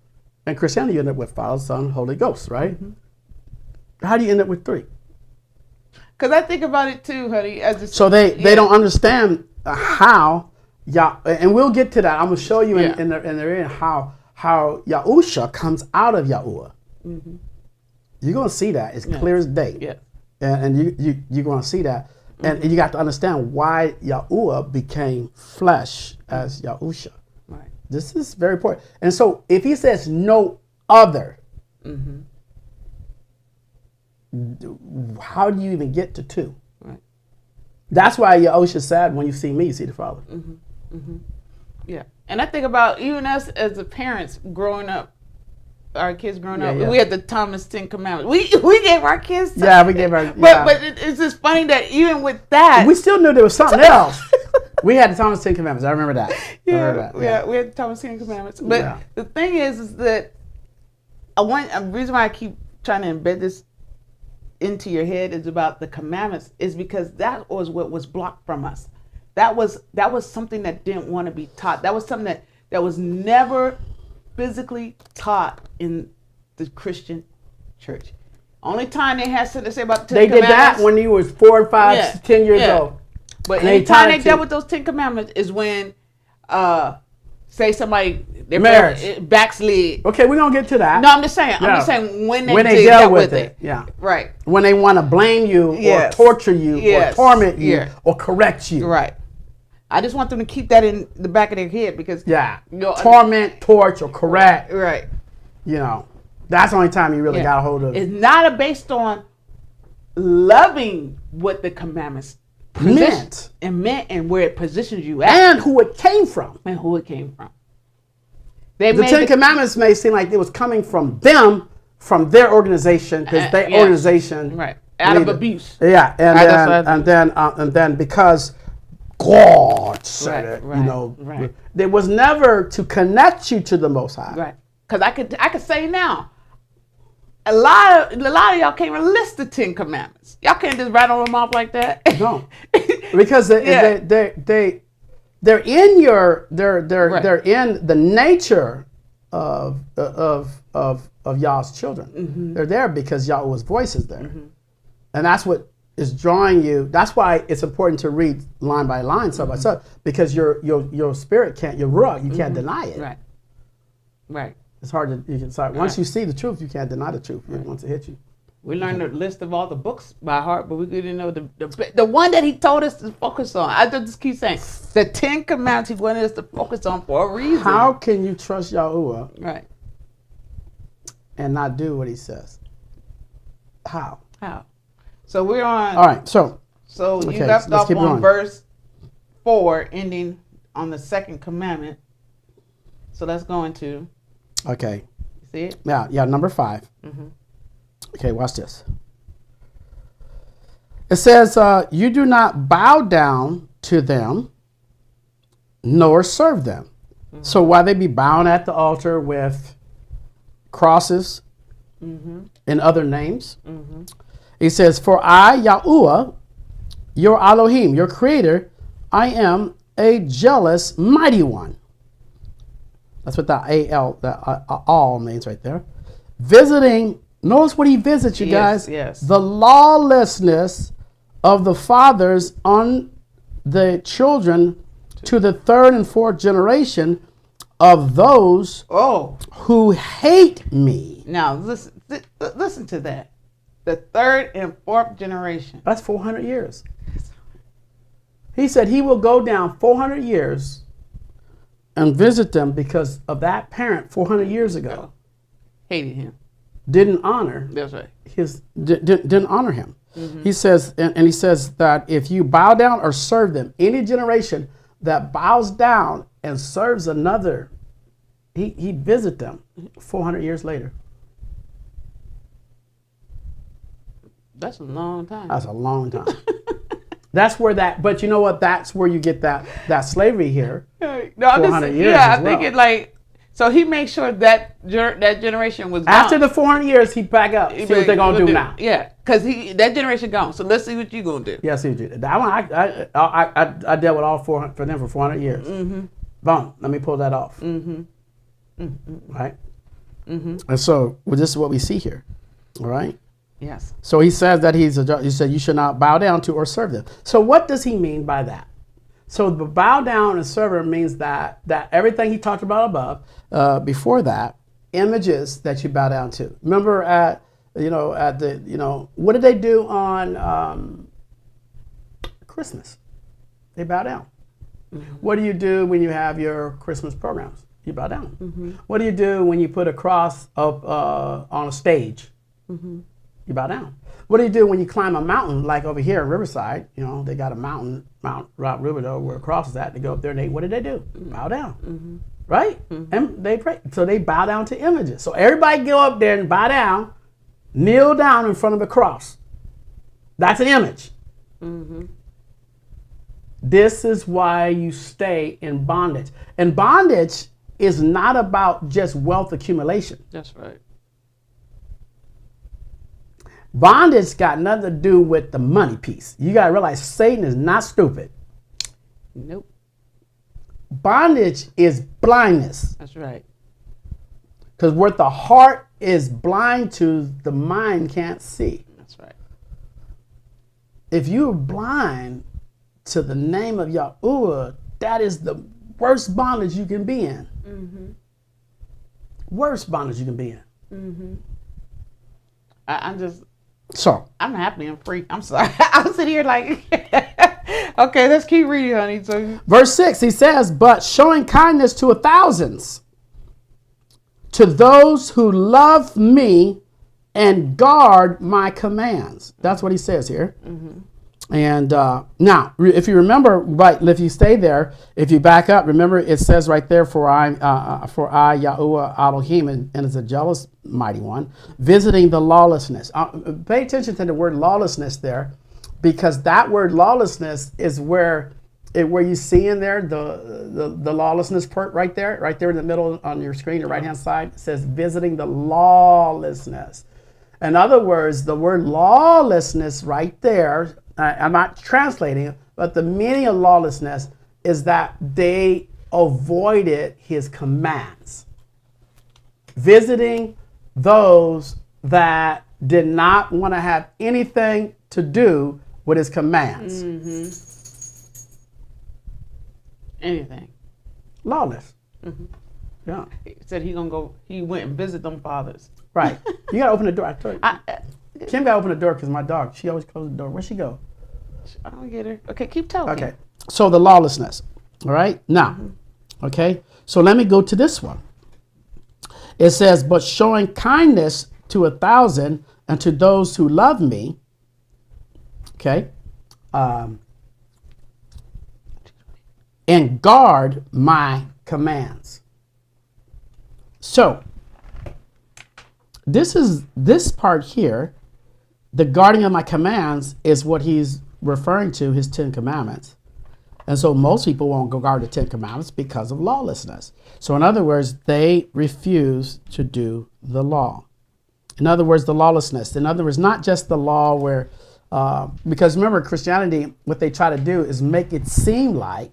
S2: And Christianity, you end up with Father, Son, Holy Ghost, right?
S3: Mm-hmm.
S2: How do you end up with three?
S3: Because I think about it too, honey.
S2: So they don't understand how and we'll get to that. I'm gonna show you in the end how Yahusha comes out of YAHUAH.
S3: Mm-hmm.
S2: You're gonna see that. It's clear as day.
S3: Yeah.
S2: And you're gonna see that. And you got to understand why YAHUAH became flesh as Yahusha.
S3: Right.
S2: This is very important. And so if he says no other,
S3: mm-hmm.
S2: how do you even get to two?
S3: Right.
S2: That's why Yahusha said, when you see me, you see the Father.
S3: Mm-hmm. Mm-hmm. Yeah. And I think about even us as the parents growing up, our kids growing up, we had the Thomas 10 Commandments. We gave our kids something.
S2: Yeah, we gave our
S3: But it's just funny that even with that,
S2: we still knew there was something else. We had the Thomas 10 Commandments. I remember that.
S3: We had the Thomas 10 Commandments. But the thing is that a reason why I keep trying to embed this into your head is about the commandments, is because that was what was blocked from us. That was something that didn't want to be taught. That was something that was never physically taught in the Christian church. Only time they had something to say about the 10
S2: Commandments. They did that when you was 4, 5, 10 years old.
S3: But anytime they dealt with those 10 Commandments is when, say somebody their
S2: marriage
S3: backslid.
S2: Okay, we're gonna get to that.
S3: No, I'm just saying. I'm just saying when they dealt with it.
S2: Yeah.
S3: Right.
S2: When they want to blame you or torture you or torment you or correct you.
S3: Right. I just want them to keep that in the back of their head because
S2: torment, torch, or correct.
S3: Right.
S2: That's the only time you really got a hold of it.
S3: It's not based on loving what the commandments meant and where it positions you at.
S2: And who it came from. The 10 Commandments may seem like it was coming from them, from their organization, because their organization
S3: out of abuse.
S2: Yeah, and then because God said it, there was never to connect you to the Most High.
S3: Right. Because I could say now, a lot of y'all can't even list the 10 Commandments. Y'all can't just rattle them off like that.
S2: No, because they're in they're in the nature of Yah's children. Mm-hmm. They're there because Yahweh's voice is there, and that's what is drawing you. That's why it's important to read line by line, sub by sub, because your spirit can't, your ruach, you can't deny it.
S3: Right.
S2: It's hard to once you see the truth, you can't deny the truth once it hits you.
S3: We learned the list of all the books by heart, but we didn't know the one that he told us to focus on. I just keep saying the 10 Commandments he wanted us to focus on for a reason.
S2: How can you trust Yahuwah
S3: Right.
S2: and not do what he says? How?
S3: So we're on.
S2: All right. So
S3: you left off on verse 4, ending on the second commandment. So let's go into.
S2: Okay.
S3: You see it?
S2: Yeah. Number 5.
S3: Mm-hmm.
S2: Okay. Watch this. It says, "You do not bow down to them, nor serve them." Mm-hmm. So why they be bowing at the altar with crosses and other names? Mm-hmm. He says, "For I, Yahuwah, your Elohim, your creator, I am a jealous, mighty one." That's what that A-L, that all means right there. Visiting, notice what he visits, you guys.
S3: Yes.
S2: The lawlessness of the fathers on the children to the 3rd and 4th generation of those who hate me.
S3: Now, listen to that. The 3rd and 4th generation.
S2: That's 400 years. He said he will go down 400 years and visit them because of that parent 400 years ago.
S3: Hated him.
S2: Didn't honor.
S3: That's right.
S2: Didn't honor him. Mm-hmm. He says, and he says that if you bow down or serve them, any generation that bows down and serves another, he'd visit them 400 years later.
S3: That's a long time.
S2: That's a long time. That's where but you know what? That's where you get that slavery here.
S3: No,
S2: 400 years.
S3: Yeah,
S2: as
S3: I think
S2: well.
S3: So he makes sure that generation was gone.
S2: After the 400 years, he back up. See what they're gonna do now.
S3: Yeah, because that generation gone. So let's see what you gonna do.
S2: Yeah, see what you do. That one, I dealt with all 400 for them for 400 years. Mm-hmm. Boom. Let me pull that off. Mm-hmm. Mm-hmm. Right. Mm-hmm. And so, this is what we see here. All right.
S3: Yes.
S2: So he says that he said you should not bow down to or serve them. So what does he mean by that? So the bow down and serve means that everything he talked about above, before that, images that you bow down to. Remember what did they do on Christmas? They bow down. Mm-hmm. What do you do when you have your Christmas programs? You bow down. Mm-hmm. What do you do when you put a cross up on a stage? Mm-hmm. You bow down. What do you do when you climb a mountain, like over here in Riverside? They got a Mount River where a cross is at. They go up there and what did they do? Mm-hmm. Bow down. Mm-hmm. Right? Mm-hmm. And they pray. So they bow down to images. So everybody go up there and bow down, kneel down in front of the cross. That's an image. Mm-hmm. This is why you stay in bondage. And bondage is not about just wealth accumulation.
S3: That's right.
S2: Bondage got nothing to do with the money piece. You got to realize Satan is not stupid.
S3: Nope.
S2: Bondage is blindness.
S3: That's right.
S2: Because what the heart is blind to, the mind can't see.
S3: That's right.
S2: If you're blind to the name of Yahuwah, that is the worst bondage you can be in. Mm-hmm. Worst bondage you can be in. Mm-hmm. I'm happy and free. I'm sorry. I'm sitting here like, okay, let's keep reading, honey. So, verse 6, he says, "But showing kindness to 1,000s, to those who love me and guard my commands." That's what he says here. Mm-hmm. And now, if you remember, right, if you stay there, if you back up, remember it says right there, for I, Yahuwah Elohim, and it's a jealous, mighty one, visiting the lawlessness. Pay attention to the word lawlessness there, because that word lawlessness is where you see in there the lawlessness part right there in the middle on your screen, the right-hand side. It says visiting the lawlessness. In other words, the word lawlessness right there, I'm not translating it, but the meaning of lawlessness is that they avoided his commands. Visiting those that did not want to have anything to do with his commands.
S3: Mm-hmm. Anything.
S2: Lawless.
S3: Mm-hmm.
S2: Yeah.
S3: He said he went and visit them fathers.
S2: Right. You got to open the door. I told you. Kim got to open the door because my dog, she always closes the door. Where'd she go?
S3: I don't get her. Okay, keep talking.
S2: Okay. So the lawlessness. All right. Now, okay. So let me go to this one. It says, but showing kindness to 1,000 and to those who love me. Okay. And guard my commands. So this part here, the guarding of my commands is what he's referring to, his 10 commandments. And so most people won't go guard the 10 commandments because of lawlessness. So in other words, they refuse to do the law. In other words, the lawlessness. In other words, not just the law where, because remember, Christianity, what they try to do is make it seem like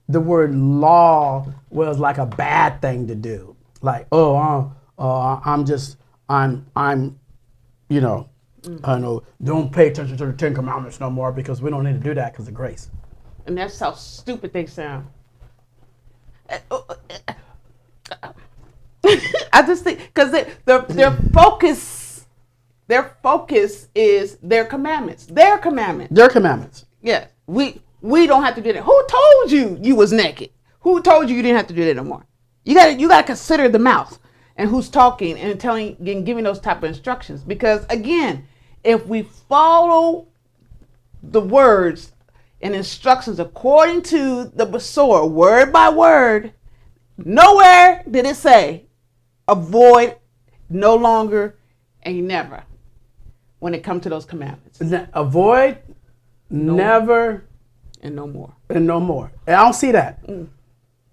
S2: the word law was like a bad thing to do. Like, I'm I know, don't pay attention to the 10 commandments no more because we don't need to do that because of grace.
S3: And that's how stupid they sound. I just think because their focus is their commandments. Their commandments. Yes, we don't have to do that. Who told you was naked? Who told you didn't have to do that no more? You gotta consider the mouth and who's talking and telling and giving those type of instructions. Because again, if we follow the words and instructions according to the Basor, word by word, nowhere did it say avoid, no longer, and never when it comes to those commandments.
S2: Avoid, never,
S3: and no more.
S2: And no more. And I don't see that.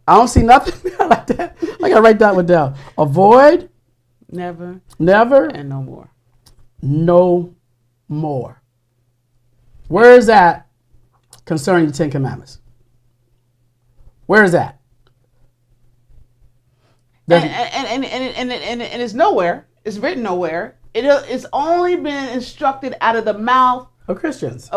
S2: I don't see nothing like that. I gotta write that one down. Avoid,
S3: never,
S2: and
S3: no more.
S2: No more. Where is that concerning the 10 commandments? Where is that?
S3: And it's nowhere. It's written nowhere. It's only been instructed out of the mouth
S2: of Christians.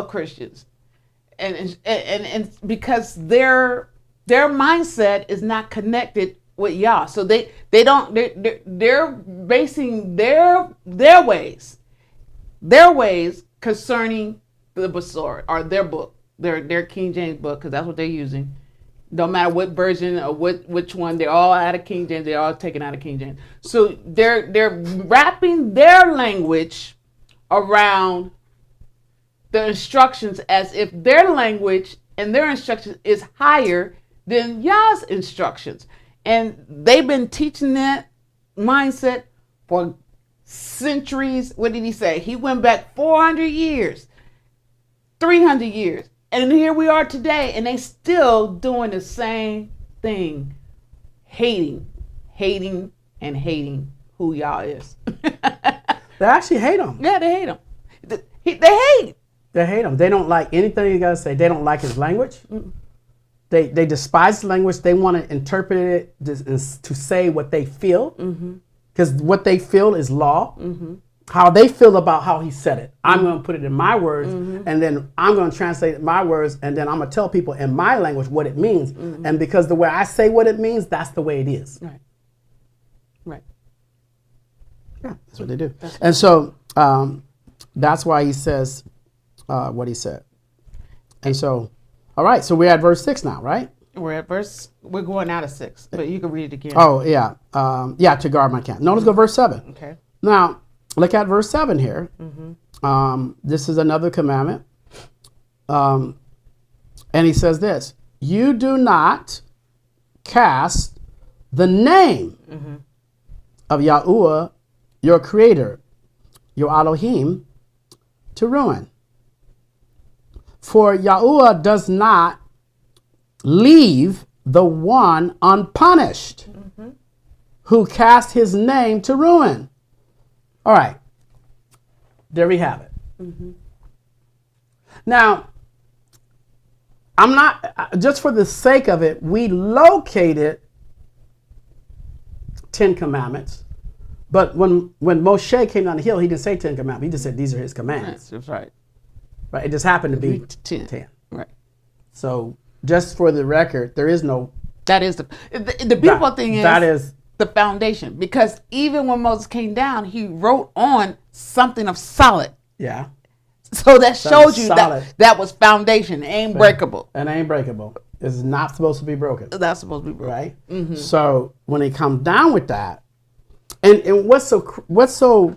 S3: And because their mindset is not connected with Yah, so they're basing their ways concerning the Basor or their book, their King James book, because that's what they're using. No matter what version or which one, they're all out of King James. They're all taken out of King James. So they're wrapping their language around the instructions as if their language and their instructions is higher than Yah's instructions. And they've been teaching that mindset for centuries. What did he say? He went back 400 years, 300 years. And here we are today, and they still doing the same thing. Hating who Yah is.
S2: They actually hate him.
S3: Yeah, they hate him. They hate him.
S2: They don't like anything you gotta say. They don't like his language. They despise his language. They want to interpret it to say what they feel. Because what they feel is law. How they feel about how he said it. I'm going to put it in my words, and then I'm going to translate my words, and then I'm going to tell people in my language what it means. And because the way I say what it means, that's the way it is.
S3: Right.
S2: Yeah, that's what they do. And so that's why he says what he said. And so, all right, so we're at verse 6 now, right?
S3: We're going out of 6, but you can read it again.
S2: Oh, yeah. To guard my camp. No, let's go verse 7.
S3: Okay.
S2: Now, look at verse 7 here. This is another commandment. And he says this: you do not cast the name of YAHUAH, your creator, your Elohim, to ruin. For YAHUAH does not leave the one unpunished who cast his name to ruin. All right, there we have it. Now, I'm not, just for the sake of it, we located 10 commandments, but when Moshe came down the hill, he didn't say 10 commandments. He just said these are his commands.
S3: That's right.
S2: Right, it just happened to be 10.
S3: Right.
S2: So, just for the record, there is no...
S3: That is the beautiful thing is...
S2: That is...
S3: the foundation, because even when Moses came down, he wrote on something of solid
S2: Yeah.
S3: So that showed you
S2: solid.
S3: that was foundation. It ain't breakable.
S2: And ain't breakable. It's not supposed to be broken.
S3: That's supposed to be broken.
S2: Right?
S3: Mm-hmm.
S2: So when it comes down with that, and what's so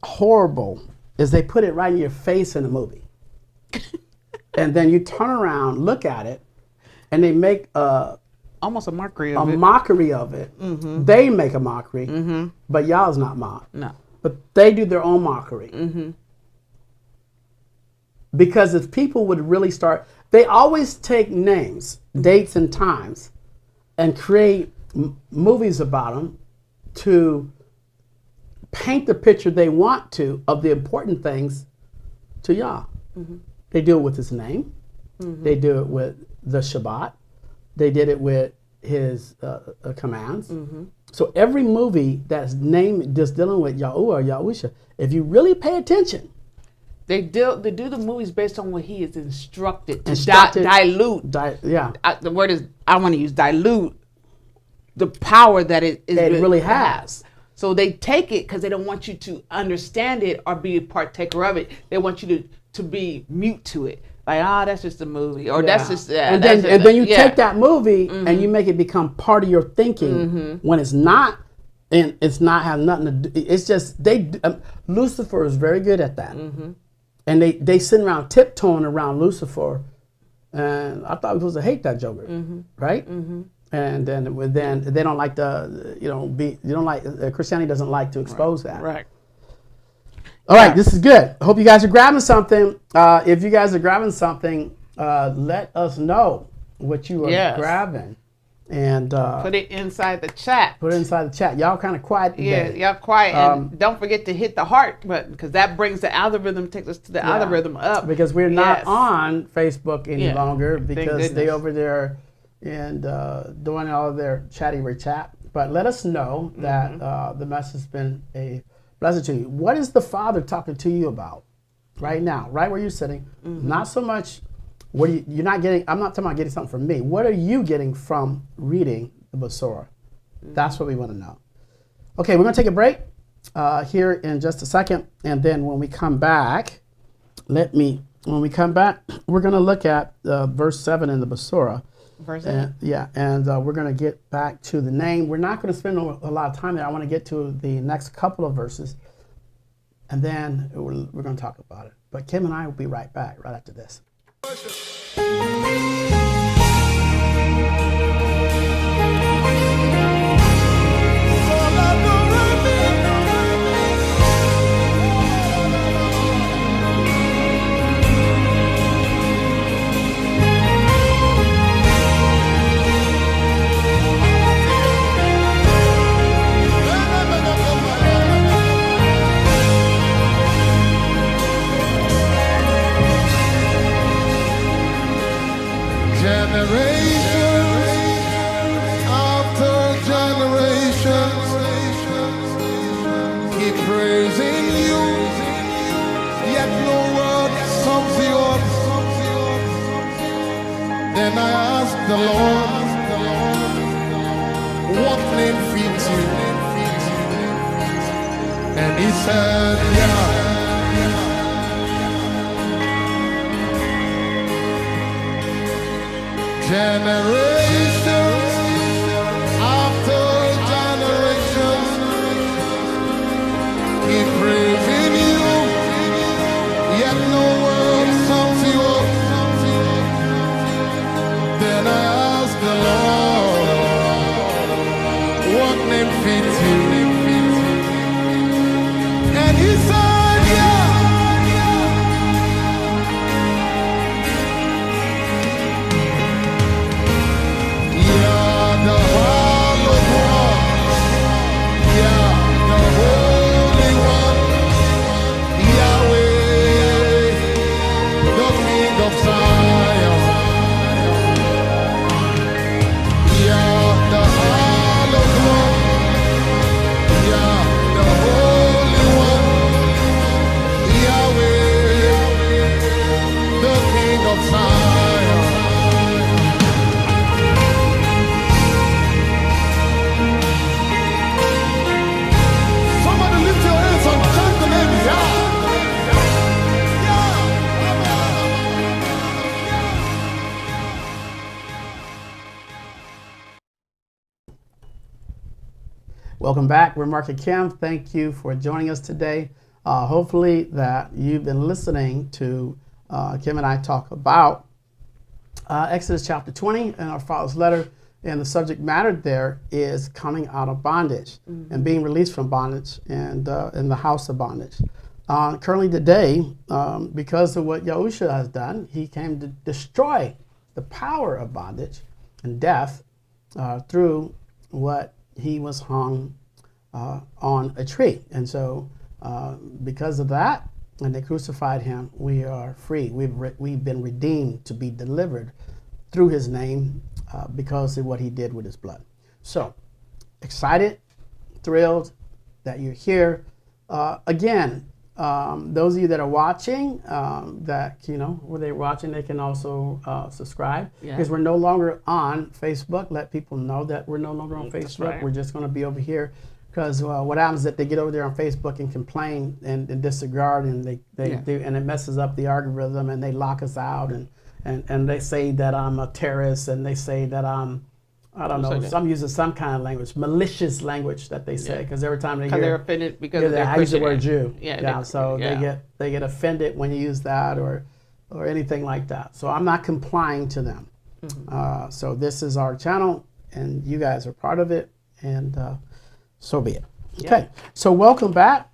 S2: horrible is they put it right in your face in the movie. And then you turn around, look at it, and they make
S3: almost a mockery of
S2: a
S3: it.
S2: mockery of it.
S3: Mm-hmm.
S2: They make a mockery,
S3: Mm-hmm.
S2: but y'all's not mocked.
S3: No.
S2: But they do their own mockery.
S3: Mm-hmm.
S2: Because if people would really start, they always take names, dates, and times and create movies about them to paint the picture they want to of the important things to Yah.
S3: Mm-hmm.
S2: They do it with his name.
S3: Mm-hmm.
S2: They do it with the Shabbat. They did it with his commands.
S3: Mm-hmm.
S2: So every movie that's named just dealing with Yahuwah or Yahusha, if you really pay attention,
S3: they do the movies based on what he is instructed to dilute. The word is, I want to use dilute the power that it
S2: really has.
S3: So they take it because they don't want you to understand it or be a partaker of it. They want you to be mute to it. Like, that's just a movie, or that's just that.
S2: And then you take that movie and you make it become part of your thinking when it's not, and it's not have nothing to do. It's just Lucifer is very good at that, and they sit around tiptoeing around Lucifer, and I thought we were supposed to hate that Joker, right? And then they don't like Christianity doesn't like to expose that.
S3: Right.
S2: All right, this is good. I hope you guys are grabbing something. If you guys are grabbing something, let us know what you are grabbing. And
S3: put it inside the chat.
S2: Put it inside the chat. Y'all kind of quiet today.
S3: Yeah, y'all quiet. And don't forget to hit the heart button, because that brings the algorithm, takes us to the algorithm up.
S2: Because we're not on Facebook any longer, because they over there and doing all of their chatty chat. But let us know that the message has been a blessing to you. What is the Father talking to you about right now, right where you're sitting? Not so much what you're not getting. I'm not talking about getting something from me. What are you getting from reading the Besorah? That's what we want to know. Okay, we're going to take a break here in just a second, and then when we come back, we're going to look at verse 7 in the Besorah. Verse 7? And we're going to get back to the name. We're not going to spend a lot of time there. I want to get to the next couple of verses, and then we're going to talk about it. But Kim and I will be right back right after this.
S4: Then I asked the Lord, what name fits you? And he said, generations after generations keep praising you, yet no word sums you up. Then I asked the Lord, what name fits you? And he said, you're the hallowed one, you're the holy one, Yahweh, the King of Zion.
S2: Welcome back. We're Mark and Kim. Thank you for joining us today. Hopefully that you've been listening to Kim and I talk about Exodus chapter 20 and our Father's letter. And the subject matter there is coming out of bondage and being released from bondage and in the house of bondage. Currently today, because of what Yahusha has done, he came to destroy the power of bondage and death through what he was hung on a tree. And so because of that, and they crucified him, we are free. We've been redeemed to be delivered through his name because of what he did with his blood. So excited, thrilled that you're here. Again, those of you that are watching, where they're watching, they can also subscribe. Because we're no longer on Facebook. Let people know that we're no longer on Facebook. Right. We're just going to be over here. Because what happens is that they get over there on Facebook and complain and disregard, and they do, and it messes up the algorithm, and they lock us out, and they say that I'm a terrorist, and they say that I'm, I don't know, some using some kind of language, malicious language that they say, because every time they're offended because I use the word Jew. They get offended when you use that or anything like that. So I'm not complying to them. Mm-hmm. So this is our channel, and you guys are part of it, and so be it. Okay, so welcome back.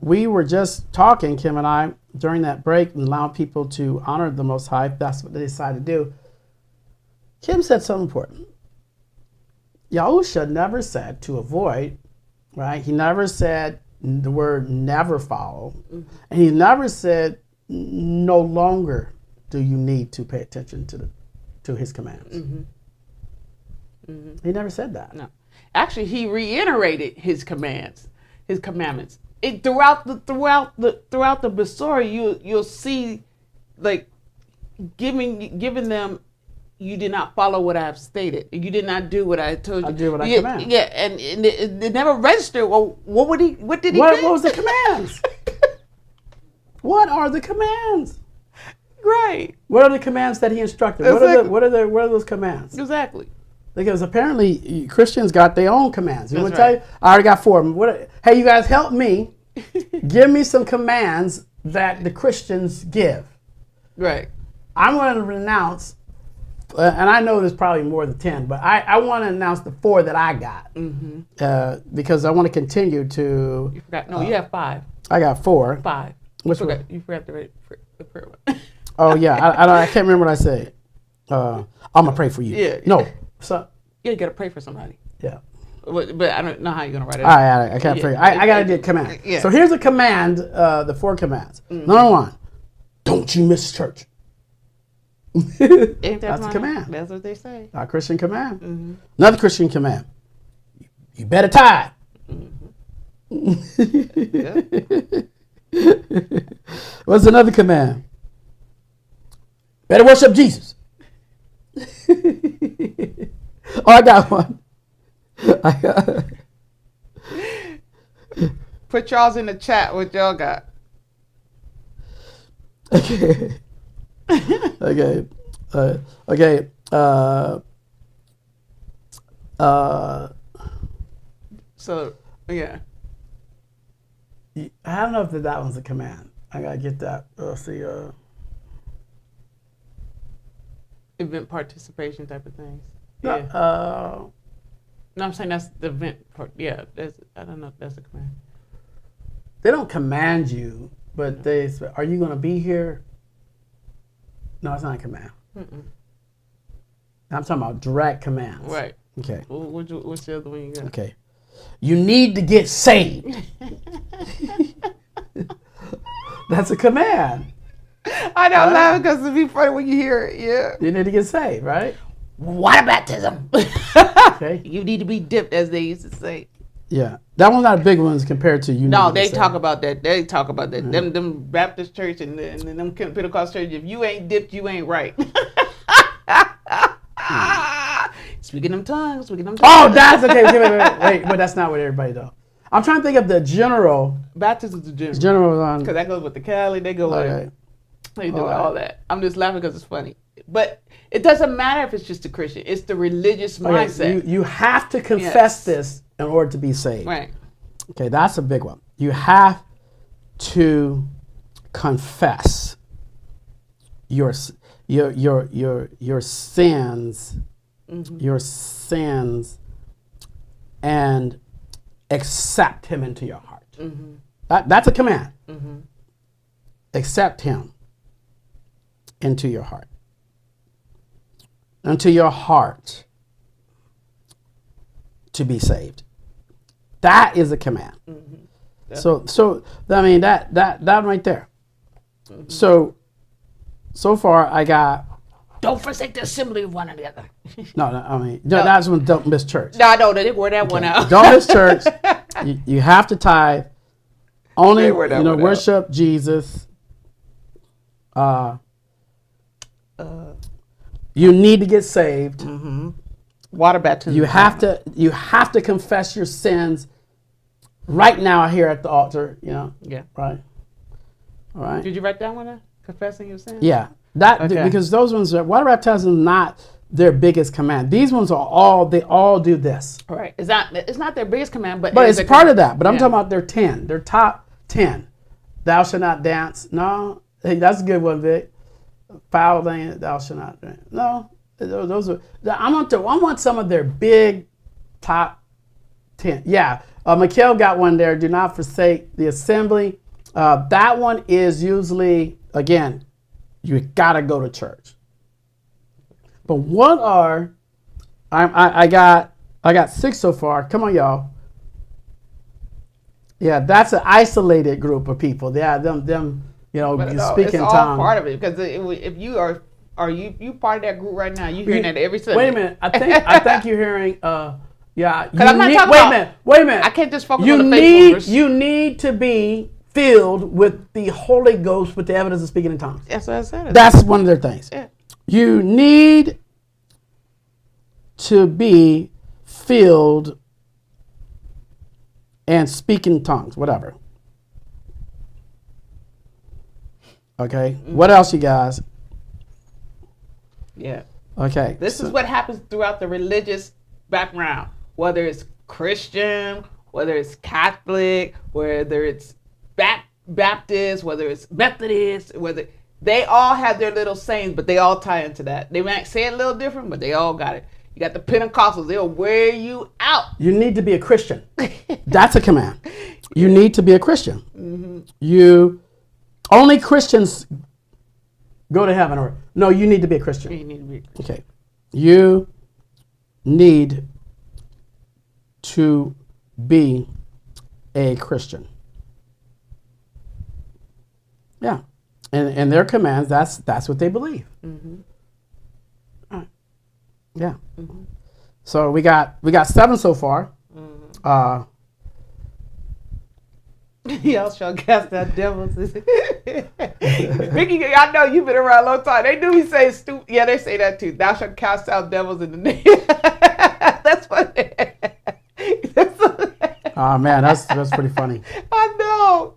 S2: We were just talking, Kim and I, during that break, and allowing people to honor the Most High. That's what they decided to do. Kim said something important. Yahusha never said to avoid, right? He never said the word never follow. Mm-hmm. And he never said no longer do you need to pay attention to his commands. Mm-hmm. Mm-hmm. He never said that.
S3: No. Actually, he reiterated his commands, his commandments. Throughout the Besorah, you'll see, like, giving them, you did not follow what I have stated. You did not do what I told you.
S2: I did what I commanded.
S3: Yeah, and it never registered. Well, what did he?
S2: What was the commands? What are the commands?
S3: Right.
S2: What are the commands that he instructed?
S3: Exactly.
S2: What are those commands?
S3: Exactly.
S2: Because apparently Christians got their own commands. You want to tell you? I already got 4. Hey, you guys, help me. Give me some commands that the Christians give.
S3: Right.
S2: I'm going to renounce, and I know there's probably more than 10, but I want to announce the 4 that I got. Mm-hmm. Because I want to continue to. You forgot. No,
S3: you have 5.
S2: I got 4.
S3: 5.
S2: Which one?
S3: You forgot the prayer one.
S2: Oh, yeah. I can't remember what I said. I'm going to pray for you.
S3: Yeah.
S2: No. So,
S3: you got to pray for somebody.
S2: Yeah.
S3: But I don't know how you're going to write it.
S2: I can't figure. I got to get command. Yeah. So here's a command, the 4 commands. Mm-hmm. Number 1, don't you miss church. That's a command.
S3: That's what they say.
S2: Our Christian command. Mm-hmm. Another Christian command. You better tithe. Mm-hmm. What's another command? Better worship Jesus. Oh, I got one.
S3: Put y'all's in the chat what y'all got.
S2: Okay. Okay. Okay.
S3: So, yeah.
S2: I don't know if that one's a command. I gotta get that. Let's see.
S3: Event participation type of things.
S2: No,
S3: Yeah. No, I'm saying that's the event part. Yeah, I don't know if that's a command.
S2: They don't command you, but they say, are you going to be here? No, it's not a command. Mm-mm. I'm talking about direct commands.
S3: Right.
S2: Okay.
S3: Well, what's the other one you got?
S2: Okay. You need to get saved. That's a command.
S3: I know, laughing because it'd be funny when you hear it. Yeah.
S2: You need to get saved, right?
S3: Water baptism.
S2: Okay.
S3: You need to be dipped, as they used to say.
S2: Yeah, that one's not a big one compared to you.
S3: No, they talk about that. They talk about that. Mm-hmm. Them Baptist church and them Pentecostal church. If you ain't dipped, you ain't right. Speaking them tongues.
S2: Oh, that's okay. Wait, but that's not what everybody does. I'm trying to think of the general.
S3: Baptism is the general.
S2: General on
S3: because that goes with the Cali. They go with. They do all that. I'm just laughing because it's funny. But it doesn't matter if it's just a Christian. It's the religious mindset.
S2: You have to confess this in order to be saved.
S3: Right.
S2: Okay, that's a big one. You have to confess your sins, your sins, and accept him into your heart. That's a command. Accept him into your heart. Into your heart to be saved. That is a command. So I mean that right there. So far I got.
S3: Don't forsake the assembly of one another.
S2: That's when don't miss church.
S3: No, I know they wore that one out.
S2: Don't miss church. You have to tithe. Only worship Jesus. You need to get saved.
S3: Water baptism.
S2: You have to confess your sins right now here at the altar.
S3: Yeah.
S2: Right. All right.
S3: Did you write that one down? Confessing your sins?
S2: Yeah. Because those ones water baptism is not their biggest command. These ones they all do this.
S3: All right. It's not their biggest command, but
S2: it's part of that. But I'm talking about their 10, their top 10. Thou shalt not dance. No, hey, that's a good one, Vic. Foul thing, thou shalt not drink. No, those are. I want some of their big top 10. Yeah, Mikhail got one there. Do not forsake the assembly. That one is usually, again, you gotta go to church. But what are I got 6 so far. Come on, y'all. Yeah, that's an isolated group of people. Yeah, them speaking
S3: it's all
S2: tongues.
S3: part of it, because if you are you part of that group right now, you're hearing that every Sunday.
S2: Wait a minute. I think you're hearing. Yeah.
S3: Because I'm not talking about.
S2: Wait a minute.
S3: I can't just focus on the faithfulness.
S2: You need to be filled with the Holy Ghost with the evidence of speaking in tongues.
S3: That's what I said.
S2: That's one of their things.
S3: Yeah.
S2: You need to be filled and speak in tongues, whatever. Okay. What else, you guys?
S3: Yeah.
S2: Okay.
S3: This is what happens throughout the religious background, whether it's Christian, whether it's Catholic, whether it's Baptist, whether it's Methodist, whether they all have their little sayings, but they all tie into that. They might say it a little different, but they all got it. You got the Pentecostals, they'll wear you out.
S2: You need to be a Christian. That's a command. You need to be a Christian. Only Christians go to heaven, or no, you need to be a Christian.
S3: You need to be.
S2: Okay. You need to be a Christian. Yeah. And their commands, that's what they believe. All right. Yeah. So we got 7 so far.
S3: Y'all shall cast out devils. Vicky, I know you've been around a long time. They do be saying stupid. Yeah, they say that too. Thou shalt cast out devils in the name. That's funny.
S2: Oh man, that's pretty funny.
S3: I know.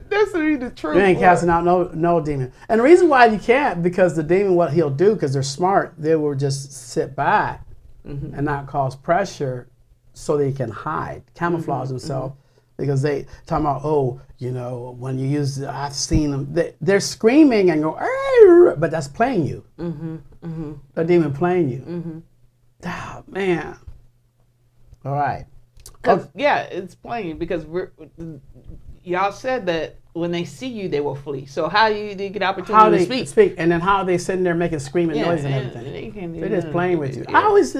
S3: That's really the truth.
S2: You ain't casting out no demon. And the reason why you can't, because the demon, what he'll do, because they're smart, they will just sit back and not cause pressure, so they can hide, camouflage themselves. Because they talking about, when you use, I've seen them, they're screaming and go, but that's playing you. The demon playing you. Oh, man. All right.
S3: Yeah, it's playing, because y'all said that when they see you, they will flee. So how do you get opportunity to speak?
S2: And then how are they sitting there making screaming noise and everything? They're just playing with you.
S3: Yeah.
S2: I always,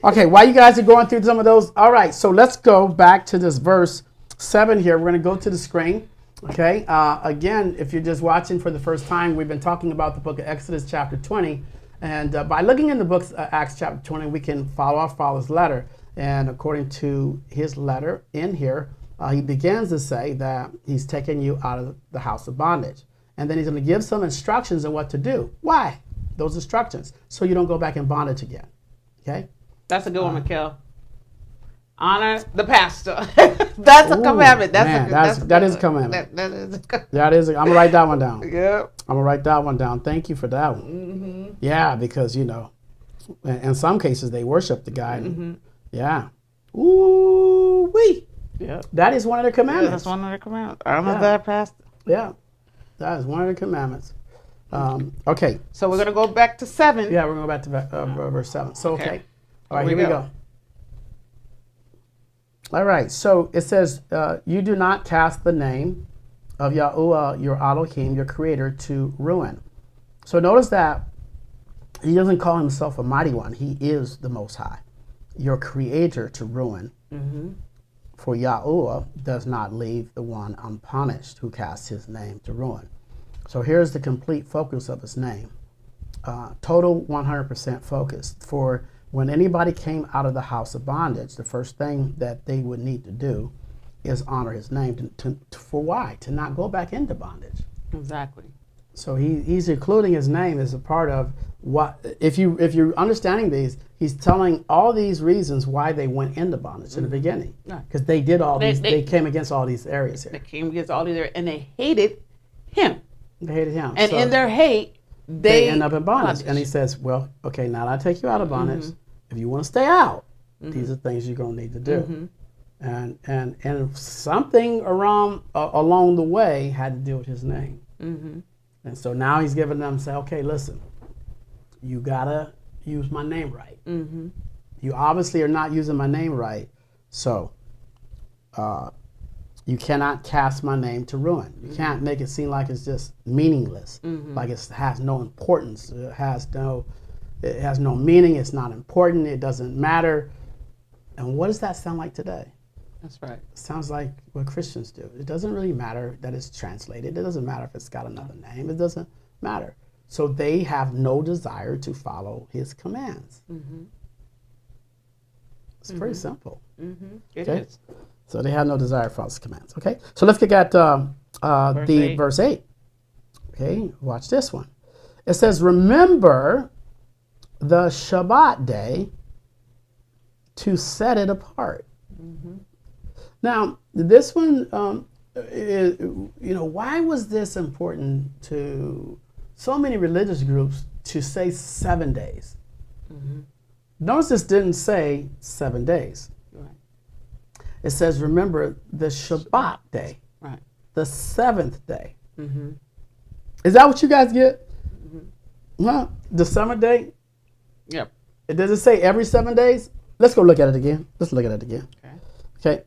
S2: Okay, while you guys are going through some of those, all right, so let's go back to this verse 7 here. We're going to go to the screen, okay? Again, if you're just watching for the first time, we've been talking about the book of Exodus chapter 20. And by looking in the book Acts chapter 20, we can follow our father's letter. And according to his letter in here, he begins to say that he's taking you out of the house of bondage. And then he's going to give some instructions on what to do. Why? Those instructions, so you don't go back in bondage again, okay?
S3: That's a good one, Mikhail. Honor the pastor. That's a commandment.
S2: That is a commandment.
S3: That is a commandment.
S2: I'm going to write that one down.
S3: Yep.
S2: I'm going to write that one down. Thank you for that one. Yeah, because, in some cases they worship the guy. Yeah. Ooh wee.
S3: Yeah.
S2: That is one of the commandments.
S3: That's one of the commandments. I'm
S2: Yeah.
S3: a bad pastor.
S2: Yeah. That is one of the commandments. Okay.
S3: So we're gonna go back to 7.
S2: Yeah, we're going to go back to verse 7. So, okay. All right,
S3: Here
S2: here
S3: we
S2: we go. All right, so it says, you do not cast the name of YAHUAH, your Elohim, your creator, to ruin. So notice that he doesn't call himself a mighty one. He is the Most High, your creator, to ruin. For YAHUAH does not leave the one unpunished who casts his name to ruin. So here's the complete focus of his name. Total 100% focus. For when anybody came out of the house of bondage, the first thing that they would need to do is honor his name. For why? To not go back into bondage.
S3: Exactly.
S2: So he's including his name as a part of what, if you're understanding these, he's telling all these reasons why they went into bondage in the beginning. Because they did all these, they came against all these areas here.
S3: They came against all these areas, and they hated him.
S2: They hated him.
S3: And
S2: So
S3: in their hate,
S2: they end up in bondage. And he says, well, okay, now that I take you out of bondage, if you want to stay out, these are things you're going to need to do. And something along the way had to do with his name. And so now he's giving them, say, okay, listen, you got to use my name right. You obviously are not using my name right. So you cannot cast my name to ruin. You can't make it seem like it's just meaningless, like it has no importance. It has no meaning. It's not important. It doesn't matter. And what does that sound like today?
S3: That's right.
S2: It sounds like what Christians do. It doesn't really matter that it's translated. It doesn't matter if it's got another name. It doesn't matter. So they have no desire to follow his commands. It's pretty simple.
S3: It
S2: Okay?
S3: is.
S2: So they have no desire to follow his commands. Okay, so let's look at verse 8. Okay, watch this one. It says, remember the Shabbat day to set it apart. Now, this one, why was this important to so many religious groups to say 7 days? Notice this didn't say 7 days.
S3: Right.
S2: It says, remember the Shabbat day,
S3: Right.
S2: the 7th day. Is that what you guys get? Huh? The 7th day?
S3: Yep.
S2: It doesn't say every 7 days? Let's go look at it again. Let's look at it again. Okay.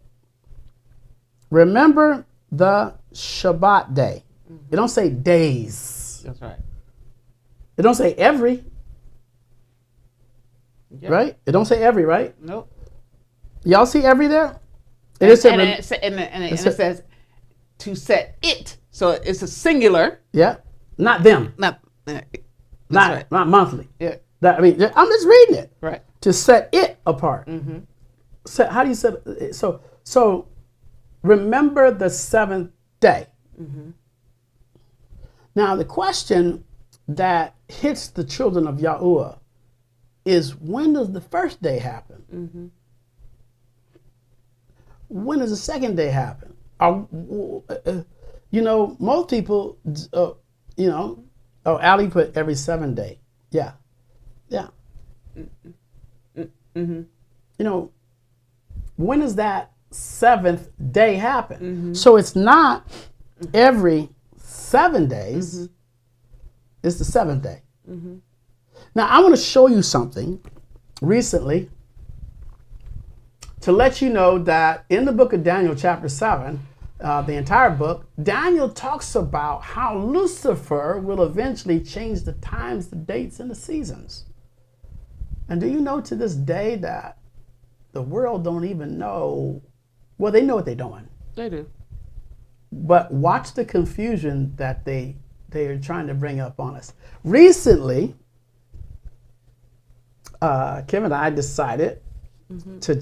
S2: Remember the Shabbat day. It don't say days.
S3: That's right.
S2: It don't say every.
S3: Yep.
S2: Right? It don't say every, right?
S3: Nope.
S2: Y'all see every there?
S3: And it says to set it. So it's a singular.
S2: Yeah. Not them.
S3: Not
S2: Not monthly.
S3: Yeah.
S2: I'm just reading it.
S3: Right.
S2: To set it apart. So how do you set it? So remember the 7th day. Now the question that hits the children of YAHUAH is, when does the first day happen? When does the second day happen? Most people, Ali put every 7 day. Yeah. When does that 7th day happen? So it's not every 7 days. It's the 7th day. Now I want to show you something recently to let you know that in the book of Daniel chapter 7, the entire book, Daniel talks about how Lucifer will eventually change the times, the dates, and the seasons. And do you know to this day that the world don't even know, well, they know what they're doing.
S3: They do.
S2: But watch the confusion that they are trying to bring up on us. Recently, Kim and I decided to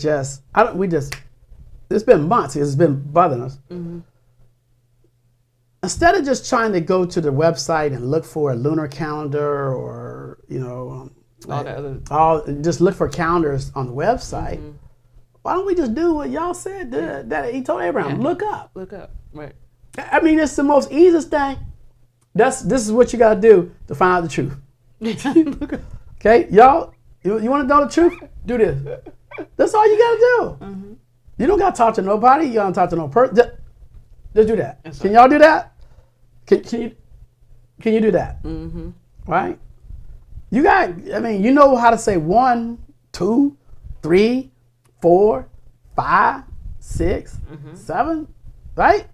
S2: it's been months, it's been bothering us. Instead of just trying to go to the website and look for a lunar calendar or, just look for calendars on the website, why don't we just do what y'all said that he told Abraham, look up.
S3: Look up, right.
S2: I mean, it's the most easiest thing. This is what you got to do to find out the truth. Okay, y'all, you want to know the truth? Do this. That's all you got to do. You don't got to talk to nobody. You don't talk to no person. Just do that.
S3: That's
S2: Can
S3: right.
S2: y'all do that? Can you do that? Right? You know how to say 1, 2, 3, 4, 5, 6, 7, right?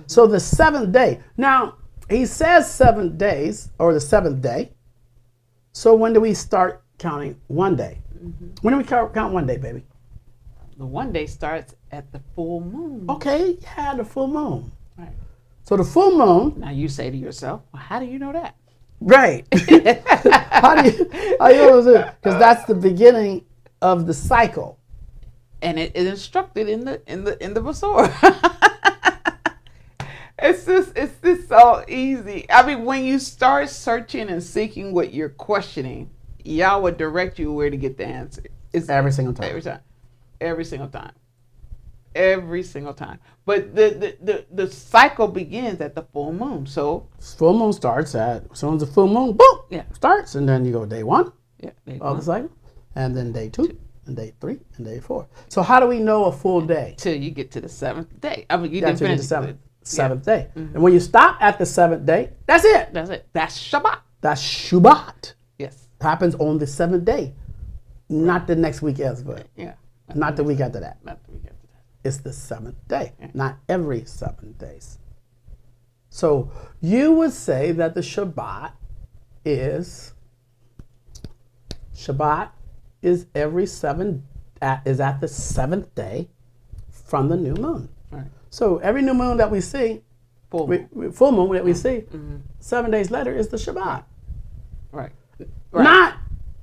S2: So the seventh day. Now, he says 7 days, or the seventh day. So when do we start counting one day? When do we count one day, baby?
S3: The one day starts at the full moon.
S2: Okay, yeah, the full moon.
S3: Right.
S2: So the full moon,
S3: Now you say to yourself, well, how do you know that?
S2: right? how do you know that? Because that's the beginning of the cycle.
S3: And it is instructed in the Basora. It's just so easy. I mean, when you start searching and seeking what you're questioning, Yah will direct you where to get the answer. It's
S2: Every single time.
S3: Every time. Every single time. Every single time. But the cycle begins at the full moon. So
S2: Full moon starts at, as soon as the full moon, boom,
S3: Yeah.
S2: starts. And then you go day 1
S3: yeah,
S2: of the cycle. And then day 2, and day 3, and day 4. So how do we know a full day?
S3: till you get to the seventh day. I mean, you
S2: That's
S3: didn't
S2: the
S3: finish
S2: seventh day. And when you stop at the seventh day, that's it.
S3: That's it. That's Shabbat.
S2: That's Shabbat.
S3: Yes.
S2: Happens on the seventh day. Not the next week after.
S3: Yeah.
S2: Not the week after that.
S3: Not the week after that.
S2: It's the seventh day, not every 7 days. So you would say that the Shabbat is every is at the seventh day from the new moon.
S3: Right.
S2: So every new moon that we see,
S3: Full moon.
S2: full moon that we see, 7 days later is the Shabbat.
S3: Right.
S2: Not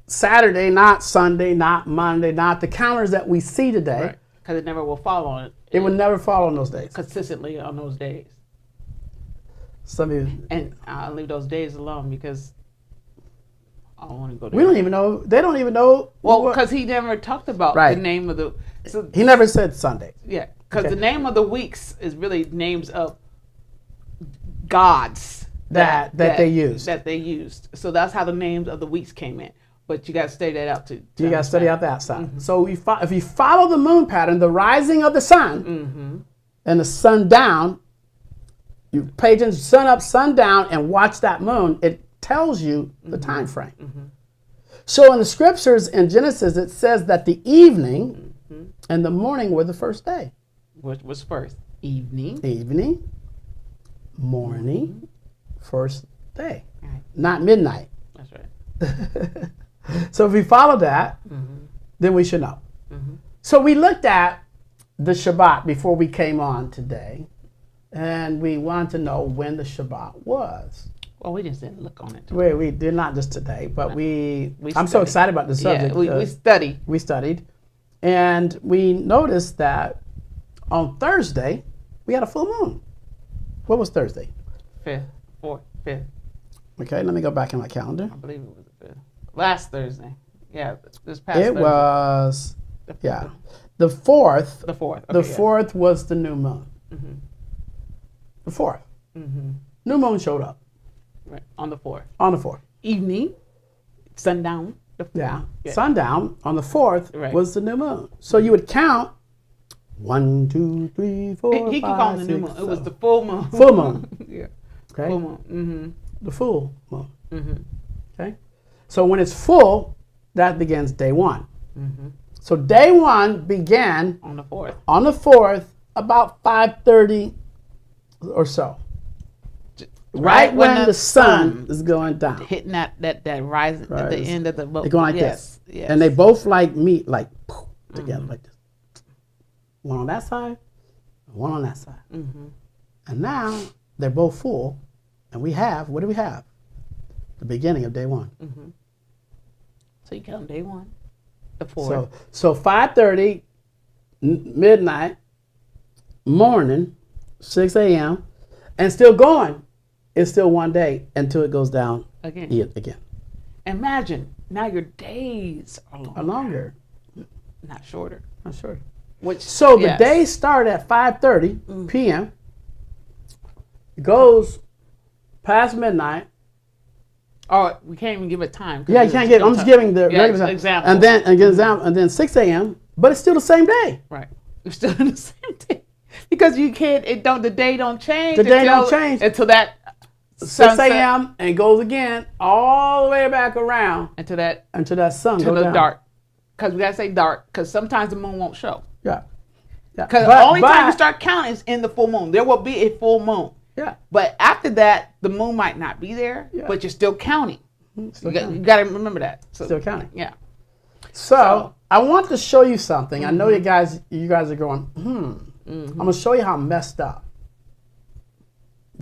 S2: Saturday, not Sunday, not Monday, not the counters that we see today.
S3: Right. Because it never will fall on it.
S2: It would never fall on those days.
S3: Consistently on those days.
S2: Some of you,
S3: And I'll leave those days alone because I don't want to go there.
S2: we don't even know. They don't even know.
S3: Well,
S2: what-
S3: because he never talked about
S2: Right.
S3: the name of the. So,
S2: he never said Sunday.
S3: yeah, because
S2: Okay.
S3: the name of the weeks is really names of gods
S2: That they used.
S3: That they used. So that's how the names of the weeks came in. But you got to study that out too.
S2: You got to study out that side. So if you follow the moon pattern, the rising of the sun and the sun down, you pay attention sun up, sun down, and watch that moon. It tells you the time frame. So in the scriptures in Genesis, it says that the evening and the morning were the first day.
S3: Which was first? Evening.
S2: Evening, morning, first day,
S3: Right.
S2: not midnight.
S3: That's right.
S2: So if we follow that, then we should know. So we looked at the Shabbat before we came on today, and we wanted to know when the Shabbat was.
S3: Well, we just didn't look on it.
S2: We did not just today, but I'm so
S3: studied.
S2: excited about the subject.
S3: Yeah, we studied.
S2: We studied, and we noticed that on Thursday we had a full moon. What was Thursday?
S3: Fifth, fourth, fifth.
S2: Okay, let me go back in my calendar.
S3: I believe it was the fifth. Last Thursday. Yeah, this past
S2: It
S3: Thursday.
S2: was, yeah, the fourth.
S3: The fourth.
S2: The
S3: Okay, yeah.
S2: fourth was the new moon. The fourth. New moon showed up
S3: Right. On the fourth.
S2: on the fourth.
S3: Evening, sundown. The fourth.
S2: Yeah. Sundown on the fourth
S3: Right.
S2: was the new moon. So you would count 1, 2, 3, 4,
S3: He could
S2: 5,
S3: call it the new
S2: 6,
S3: moon. It was
S2: 7.
S3: the full moon.
S2: Full moon.
S3: Yeah.
S2: Okay.
S3: Full moon.
S2: The full moon. Okay. So when it's full, that begins day 1. So day 1 began
S3: On the fourth.
S2: on the 4th about 5:30 or so. Right when the sun is going down.
S3: hitting that rise at the
S2: Right.
S3: end of the boat.
S2: They're going like
S3: Yes,
S2: this.
S3: yes.
S2: And they both like meet like poof, together like this. One on that side, and one on that side. And now they're both full. And we have, what do we have? The beginning of day 1.
S3: So you count day 1, the fourth.
S2: So 5:30, midnight, morning, 6 a.m., and still going. It's still one day until it goes down
S3: Again.
S2: again.
S3: Imagine now your days are longer,
S2: Or longer.
S3: not shorter.
S2: Not sure.
S3: Which
S2: So the
S3: yes.
S2: day started at 5:30 p.m. It goes past midnight.
S3: Oh, we can't even give it time. 'cause
S2: Yeah, you
S3: it's
S2: can't get.
S3: still
S2: I'm just
S3: time.
S2: giving the
S3: Yeah,
S2: regular time.
S3: example.
S2: And then 6 a.m. But it's still the same day.
S3: Right. It's still the same day. Because you can't, the day don't change.
S2: The day don't change.
S3: Until that
S2: 6
S3: sunset,
S2: a.m. and goes again all the way back around
S3: until that
S2: sun
S3: to
S2: goes
S3: the
S2: down.
S3: dark. Because we gotta say dark, because sometimes the moon won't show.
S2: Yeah.
S3: Because the only time you start counting is in the full moon. There will be a full moon.
S2: Yeah.
S3: But after that, the moon might not be there, but you're still counting.
S2: Still
S3: You got to remember that. So,
S2: Still counting.
S3: Yeah.
S2: So I want to show you something. I know you guys are going, I'm going to show you how messed up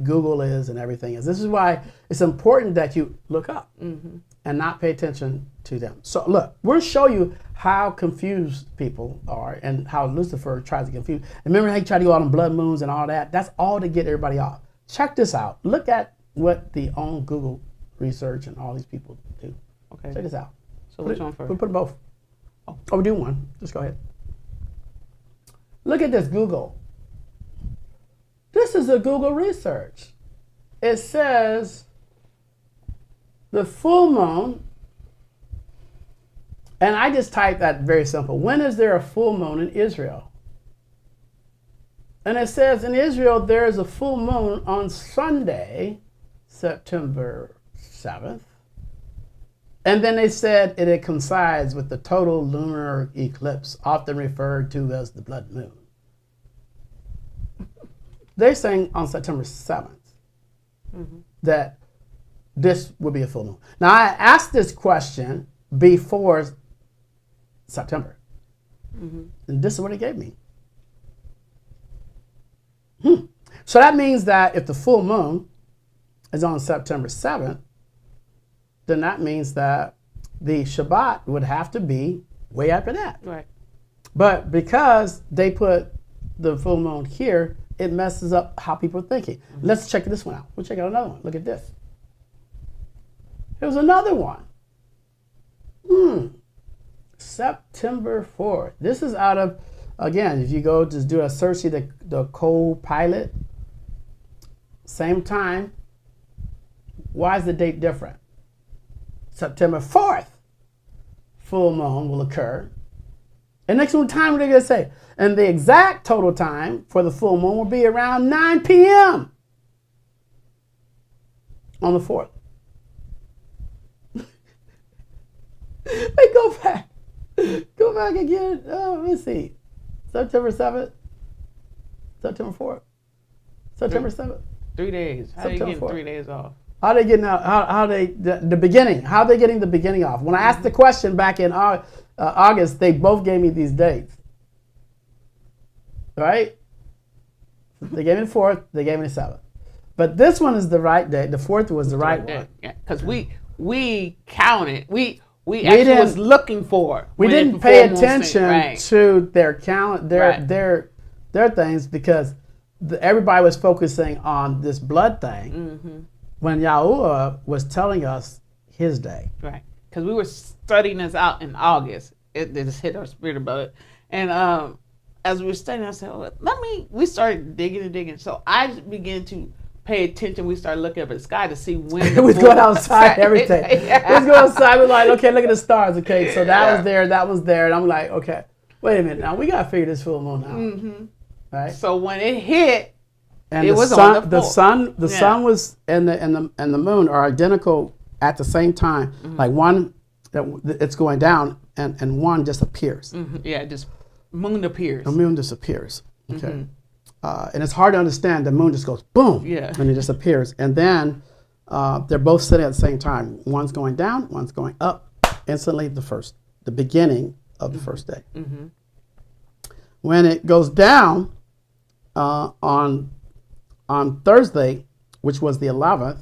S2: Google is and everything is. This is why it's important that you look up and not pay attention to them. So look, we'll show you how confused people are and how Lucifer tries to confuse. And remember how he tried to go out on blood moons and all that? That's all to get everybody off. Check this out. Look at what the own Google research and all these people do.
S3: Okay.
S2: Check this out.
S3: So which one first?
S2: We'll put them both. Oh, we do one. Just go ahead. Look at this Google. This is a Google research. It says the full moon, and I just typed that very simple. When is there a full moon in Israel? And it says in Israel there is a full moon on Sunday, September 7th. And then they said it coincides with the total lunar eclipse, often referred to as the blood moon. They're saying on September 7th that this will be a full moon. Now, I asked this question before September. And this is what it gave me. So that means that if the full moon is on September 7th, then that means that the Shabbat would have to be way after that.
S3: Right.
S2: But because they put the full moon here, it messes up how people are thinking. Let's check this one out. We'll check out another one. Look at this. Here's another one. September 4th. This is out of, again, if you go just do a search, see the co-pilot, same time. Why is the date different? September 4th, full moon will occur. And next one time, what are they going to say? And the exact total time for the full moon will be around 9 p.m. on the 4th. Hey, go back. Go back again. Let me see. September 7th. September 4th. September 7th.
S3: 3 days. How are you getting
S2: 4th.
S3: 3 days off?
S2: How they getting out? How they the beginning? How they getting the beginning off? When I asked the question back in August, they both gave me these dates. Right? They gave me the 4th. They gave me the 7th. But this one is the right date. The 4th was the right one.
S3: Yeah, because we counted. We actually was looking for it.
S2: We didn't pay attention to their calendar, their things, because everybody was focusing on this blood thing. When YAHUAH was telling us his day.
S3: Right. Because we were studying this out in August. It just hit our spirit about it. And as we were studying, I said, well, we started digging and digging. So I began to pay attention. We started looking up at the sky to see when
S2: we was going outside, everything. We was going outside. We're like, okay, look at the stars. Okay, so that was there, that was there. And I'm like, okay, wait a minute now. We got to figure this full moon out. Right?
S3: So when it hit,
S2: and
S3: it was on
S2: the sun was and the moon are identical at the same time. Like one, it's going down, and one just appears.
S3: Yeah, just moon appears.
S2: The moon disappears. Okay, and it's hard to understand. The moon just goes boom, and it disappears. And then they're both sitting at the same time. One's going down, one's going up. Instantly, the beginning of the first day. When it goes down on Thursday, which was the 11th,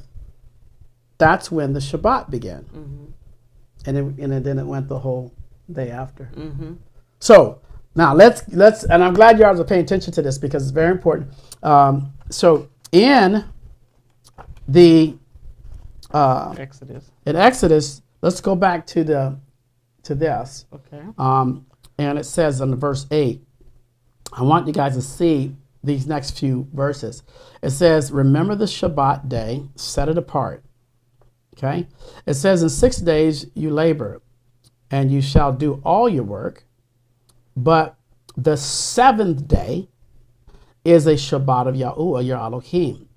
S2: that's when the Shabbat began. And then it went the whole day after. So now let's, and I'm glad you guys are paying attention to this because it's very important. So in the Exodus, let's go back to this.
S3: Okay.
S2: And it says in verse 8, I want you guys to see these next few verses. It says, remember the Shabbat day, set it apart. Okay? It says, in 6 days you labor, and you shall do all your work. But the seventh day is a Shabbat of Yahuwah, your Elohim.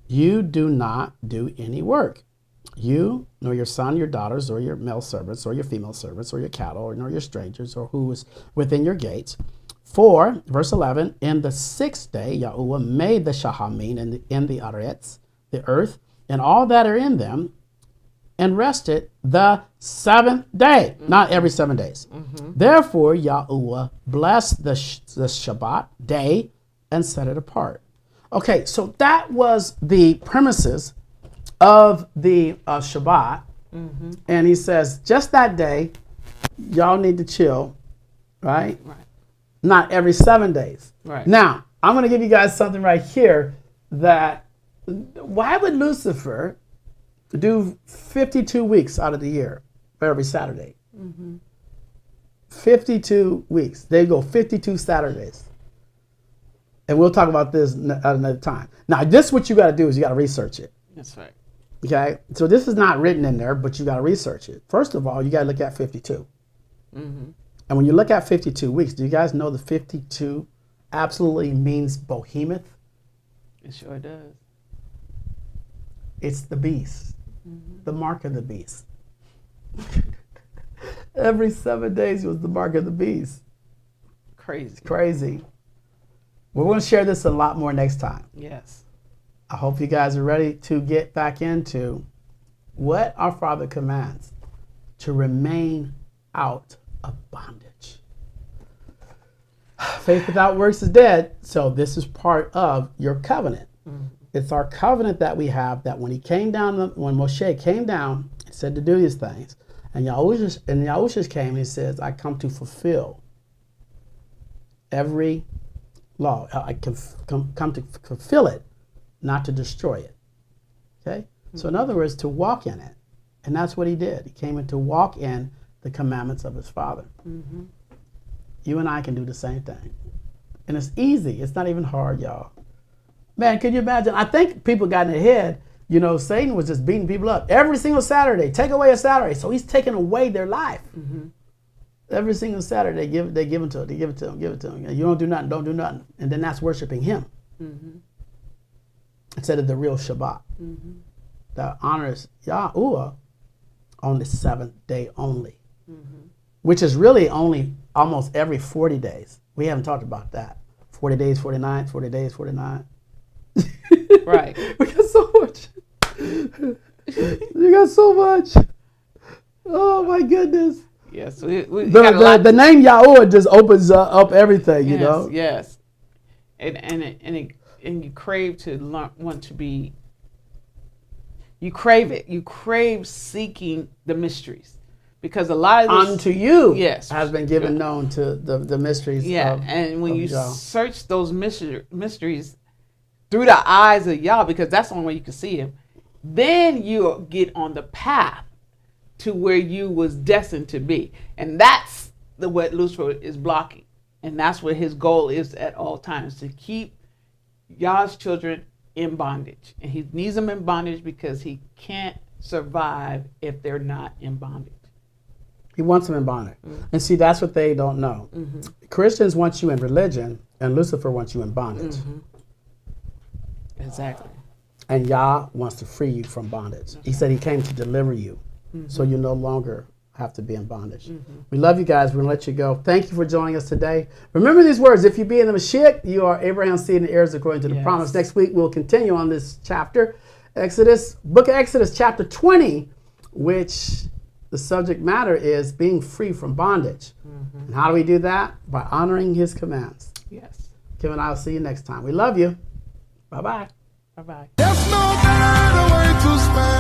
S2: You do not do any work. You, nor your son, your daughters, or your male servants, or your female servants, or your cattle, or nor your strangers, or who is within your gates. For, verse 11, in the sixth day, Yahuwah made the Shahamim and the Aretz, the earth, and all that are in them, and rested the seventh day, not every 7 days. Therefore, Yahuwah blessed the Shabbat day and set it apart. Okay, so that was the premises of the Shabbat. And he says, just that day, y'all need to chill, right?
S3: Right.
S2: Not every 7 days.
S3: Right.
S2: Now, I'm going to give you guys something right here that, why would Lucifer do 52 weeks out of the year for every Saturday? 52 weeks. They go 52 Saturdays. And we'll talk about this at another time. Now, this what you got to do is you got to research it.
S3: That's right.
S2: Okay? So this is not written in there, but you got to research it. First of all, you got to look at 52. And when you look at 52 weeks, do you guys know the 52 absolutely means behemoth?
S3: It sure does.
S2: It's the beast, the mark of the beast. Every 7 days was the mark of the beast.
S3: Crazy.
S2: Crazy. We're going to share this a lot more next time.
S3: Yes.
S2: I hope you guys are ready to get back into what our Father commands, to remain out of bondage. Faith without works is dead, so this is part of your covenant. It's our covenant that we have, that when he came down, when Moshe came down and said to do these things, and Yahusha came and he says, I come to fulfill every law. I come to fulfill it, not to destroy it. Okay? So in other words, to walk in it. And that's what he did. He came in to walk in the commandments of his Father. You and I can do the same thing. And it's easy. It's not even hard, y'all. Man, can you imagine? I think people got in their head, you know, Satan was just beating people up every single Saturday. Take away a Saturday. So he's taking away their life. Every single Saturday, they give it to him. You don't do nothing, don't do nothing. And then that's worshiping him. Instead of the real Shabbat. That honors Yahuwah on the seventh day only. Which is really only almost every 40 days. We haven't talked about that. 40 days, 49, 40 days, 49.
S3: Right.
S2: We got so much. You got so much. Oh my goodness.
S3: Yes. We got a lot.
S2: The name Yahuwah just opens up everything, you know?
S3: Yes. And you crave to learn, want to be, you crave it. You crave seeking the mysteries. Because a lot of this,
S2: unto you
S3: yes,
S2: has been given known to the mysteries.
S3: Yeah, and when you
S2: Yah.
S3: search those mysteries through the eyes of Yah, because that's the only way you can see him, then you get on the path to where you was destined to be. And that's what Lucifer is blocking. And that's what his goal is at all times, to keep Yah's children in bondage. And he needs them in bondage because he can't survive if they're not in bondage.
S2: He wants them in bondage. And see, that's what they don't know. Christians want you in religion, and Lucifer wants you in bondage.
S3: Exactly.
S2: And Yah wants to free you from bondage. He said he came to deliver you, so you no longer have to be in bondage. We love you guys. We're going to let you go. Thank you for joining us today. Remember these words. If you be in the Mashiach, you are Abraham's seed and heirs according to the promise. Next week, we'll continue on this chapter. Book of Exodus, chapter 20, which the subject matter is being free from bondage. And how do we do that? By honoring his commands.
S3: Yes.
S2: Kim and I will see you next time. We love you. Bye-bye.
S3: Bye-bye.
S4: There's no better way to spend